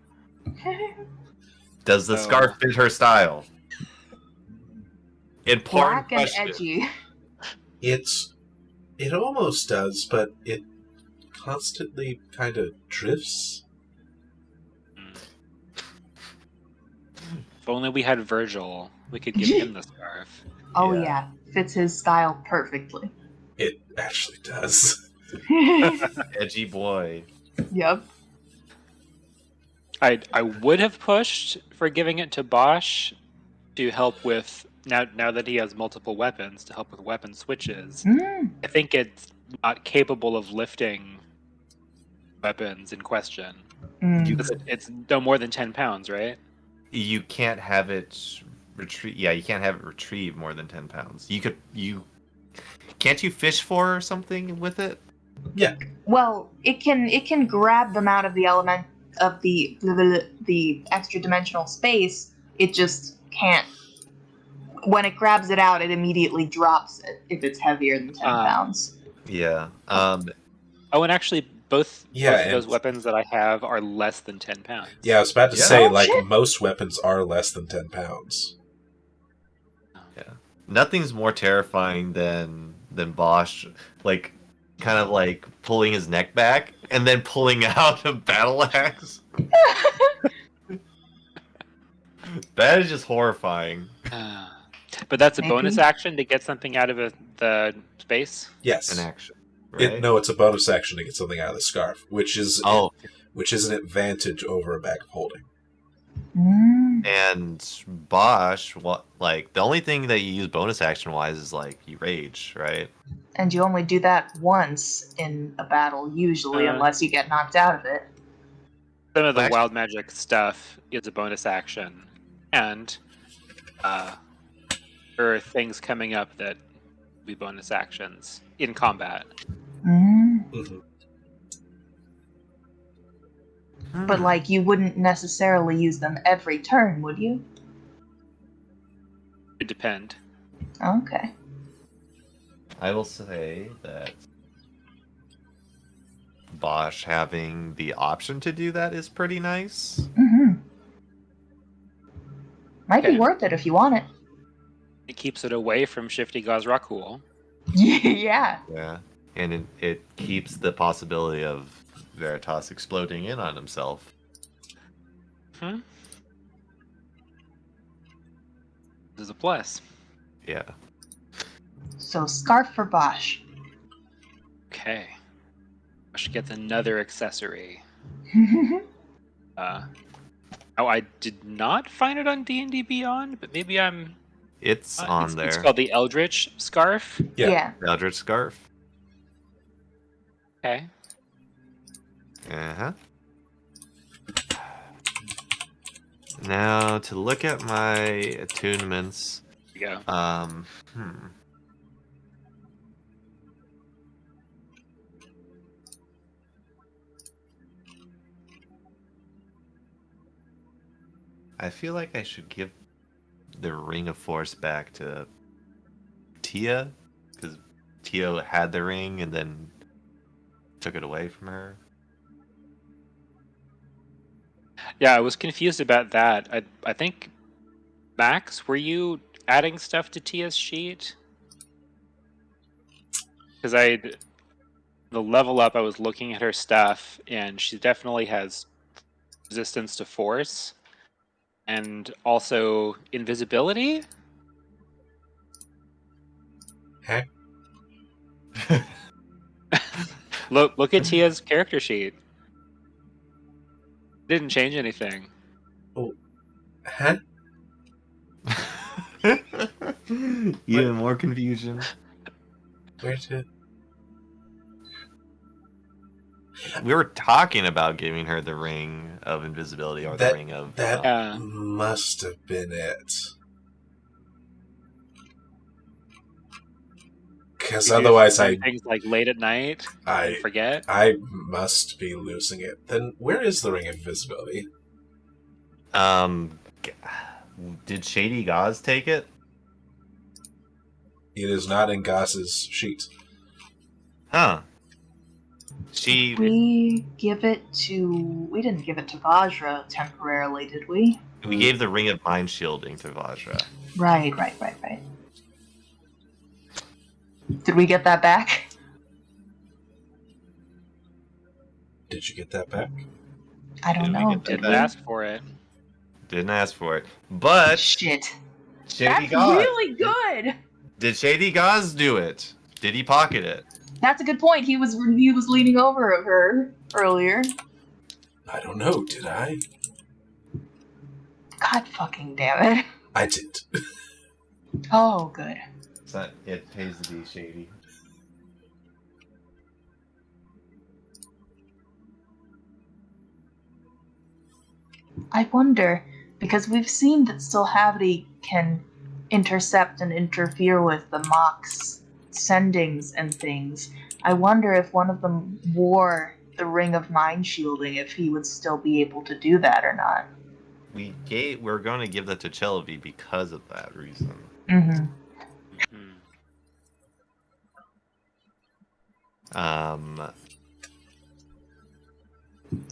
Does the So- scarf fit her style? Important Black and question. edgy. It almost does, but it constantly kind of drifts. If only we had Virgil, we could give him the scarf. Oh Yeah. yeah, fits his style perfectly. It actually does. Edgy boy. Yep. I would have pushed for giving it to Bosch to help with now that he has multiple weapons to help with weapon switches. Mm. I think it's not capable of lifting weapons in question. Mm. It's no more than 10 pounds, right? You can't have it retrieve. Yeah, you can't have it retrieve more than 10 pounds. Can't you fish for something with it? Yeah. Well, it can grab them out of the element of the extra dimensional space. It just can't. When it grabs it out, it immediately drops it if it's heavier than 10 pounds. Yeah. Oh, and actually, both Yeah, of those and- weapons that I have are less than 10 pounds. Yeah, I was about to Yeah. say, Oh, like, shit. most weapons are less than 10 pounds. Nothing's more terrifying than Bosch, like, kind of like pulling his neck back and then pulling out a battle axe. That is just horrifying. But that's a Maybe. bonus action to get something out of the space. Yes. An action, right? No, it's a bonus action to get something out of the scarf, which is an advantage over a bag of holding. Mm. And Bosch, the only thing that you use bonus action wise is like you rage, right? And you only do that once in a battle, usually, unless you get knocked out of it. Some of the Actually- wild magic stuff is a bonus action, and there are things coming up that will be bonus actions in combat. Mm. Mhm. But like, you wouldn't necessarily use them every turn, would you? It depend. Okay. I will say that Bosch having the option to do that is pretty nice. Mm-hmm. Might Okay. be worth it if you want it. It keeps it away from Shifty Gazrakul. Yeah. Yeah. And it keeps the possibility of Veritas exploding in on himself. This is a plus. Yeah. So, scarf for Bosch. Okay. I should get another accessory. I did not find it on D&D Beyond, but maybe I'm... It's on there. It's called the Eldritch Scarf. Yeah. Eldritch Scarf. Okay. Uh-huh. Now, to look at my attunements, Here you go. I feel like I should give the Ring of Force back to Tia, because Tia had the ring and then took it away from her. Yeah, I was confused about that. I think, Max, were you adding stuff to Tia's sheet? Because the level up, I was looking at her stuff, and she definitely has resistance to force, and also invisibility. Heck. Look at Tia's character sheet. Didn't change anything. Huh? Even more confusion. Where did... We were talking about giving her the ring of invisibility or the ring of... That must have been it. Because otherwise things like late at night and forget. I must be losing it. Then where is the ring of invisibility? Did Shady Gauze take it? It is not in Goss's sheet. Huh. We give it to... We didn't give it to Vajra temporarily, did we? We gave the Ring of Mind Shielding to Vajra. Right. Did we get that back? Did you get that back? I don't Did we know. get that Did back? we? Ask for it. Didn't ask for it. But Shit. Shady That's Gauze. really good. Did Shady Gauze do it? Did he pocket it? That's a good point. He was leaning over her earlier. I don't know, did I? God fucking damn it. I did. Oh, good. It pays to be shady. I wonder, because we've seen that Stilhavity can intercept and interfere with the Mock's sendings and things. I wonder if one of them wore the Ring of Mind Shielding, if he would still be able to do that or not. We're going to give that to Celebi because of that reason. Mm-hmm.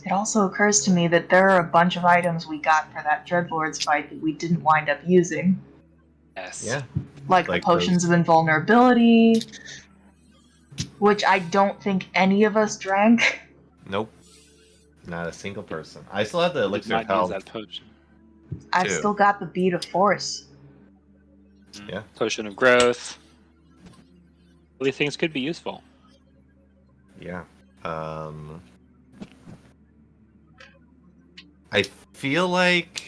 It also occurs to me that there are a bunch of items we got for that Dreadlords fight that we didn't wind up using. Yes. Yeah. Like the potions of invulnerability, which I don't think any of us drank. Nope. Not a single person. I still have the Did elixir not of health. use that potion. I've Two. still got the bead of force. Yeah. Potion of growth. All these things could be useful. Yeah. I feel like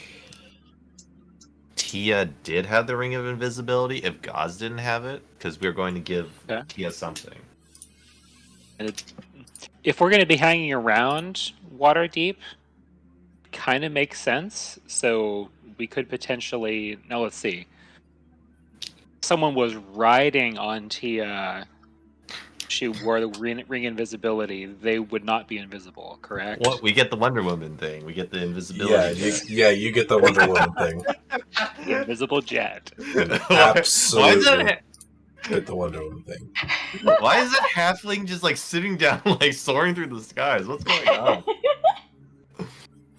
Tia did have the Ring of Invisibility if Gauze didn't have it, because we were going to give Tia something. And if we're going to be hanging around Waterdeep, kind of makes sense. So we could potentially... Now let's see. Someone was riding on Tia. She wore the ring invisibility. They would not be invisible, correct? What? We get the Wonder Woman thing. We get the invisibility. You get the Wonder Woman thing. The invisible jet. Absolutely. Get the Wonder Woman thing. Why is that halfling just like sitting down, like soaring through the skies? What's going on?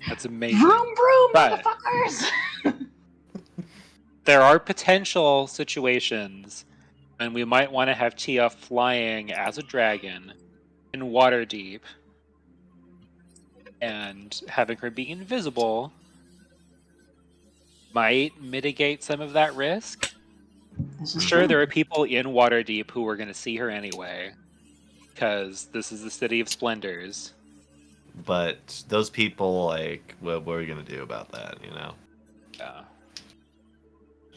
That's amazing. Vroom vroom, But motherfuckers! there are potential situations, and we might want to have Tia flying as a dragon in Waterdeep, and having her be invisible might mitigate some of that risk. Sure, there are people in Waterdeep who are going to see her anyway, because this is the City of Splendors. But those people, like, what are we gonna do about that? You know?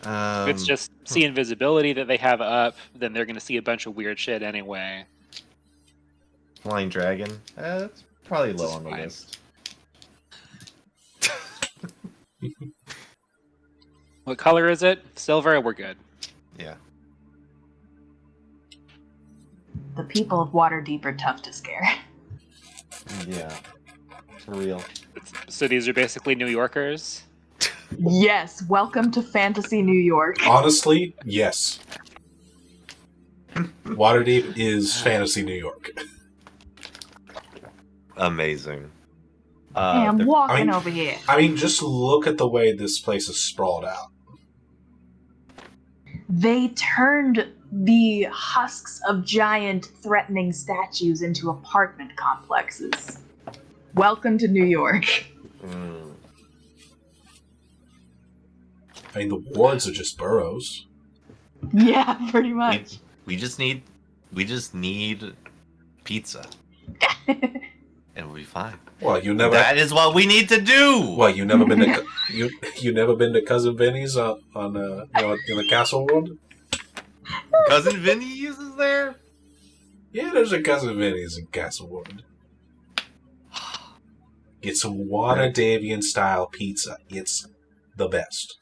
If it's just see invisibility that they have up, then they're going to see a bunch of weird shit anyway. Flying dragon. That's probably low This is on the fine. list. What color is it? Silver. We're good. Yeah. The people of Waterdeep are tough to scare. Yeah. For real. So these are basically New Yorkers. Yes, welcome to Fantasy New York. Honestly, yes. Waterdeep is fantasy New York. Amazing. Hey, I'm walking I mean- over here. I mean, just look at the way this place is sprawled out. They turned the husks of giant threatening statues into apartment complexes. Welcome to New York. I mean, the wards are just burrows. Yeah, pretty much. We just need pizza. And we'll be fine. Well, you never. That is what we need to do. Well, you never been to you never been to Cousin Vinny's on in the Castle World? Cousin Vinny uses there? Yeah, there's a Cousin Vinny's in Castle World. Get some Waterdavian style pizza. It's the best.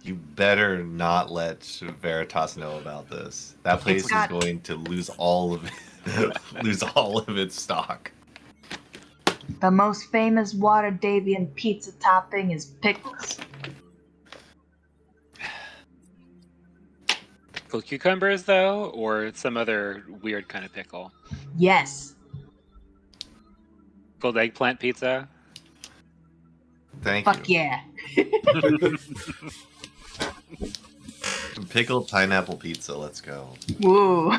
You better not let Veritas know about this. That place is going to lose all of its stock. The most famous Waterdavian pizza topping is pickles. Pickled cucumbers, though, or some other weird kind of pickle? Yes. Pickled eggplant pizza. Thank Fuck you. yeah. Pickled pineapple pizza. Let's go. Woo.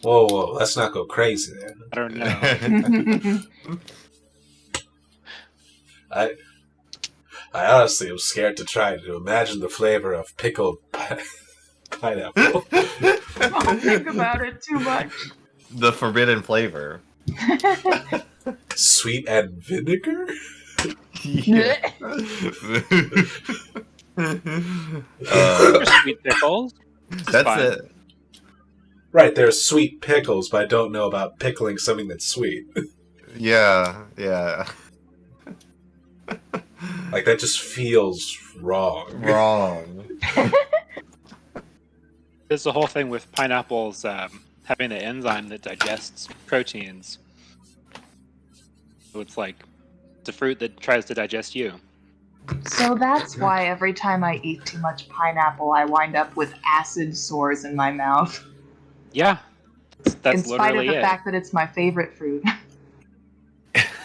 Whoa, let's not go crazy there. I don't know. I honestly am scared to try to imagine the flavor of pickled pineapple. Don't think about it too much. The forbidden flavor. Sweet and vinegar? Yeah. Sweet pickles. That's fine. it. Right, there's sweet pickles, but I don't know about pickling something that's sweet. Yeah. Like, that just feels wrong. Wrong. There's the whole thing with pineapples having the enzyme that digests proteins. So it's like it's a fruit that tries to digest you. So that's why every time I eat too much pineapple, I wind up with acid sores in my mouth. Yeah, that's in spite of literally the it. fact that it's my favorite fruit.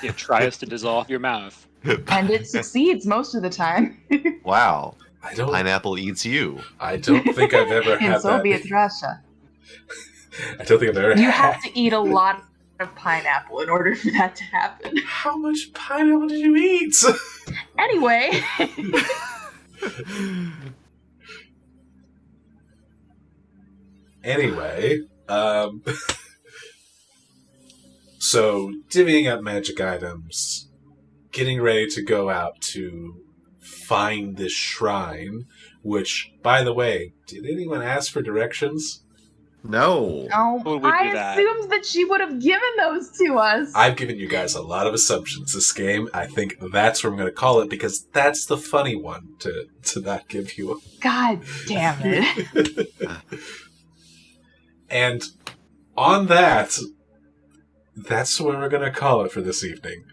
It tries to dissolve your mouth. And it succeeds most of the time. Wow. I don't Pineapple eats you. I don't think I've ever In had Soviet that. Russia. I don't think I've ever You had. have to eat a lot of pineapple in order for that to happen. How much pineapple did you eat? Anyway. Anyway, so divvying up magic items, getting ready to go out to find this shrine, which, by the way, did anyone ask for directions? No. Oh, Would we do I that? assumed that she would have given those to us. I've given you guys a lot of assumptions this game. I think that's what I'm going to call it, because that's the funny one to not give you. God damn it. And on that, that's what we're going to call it for this evening.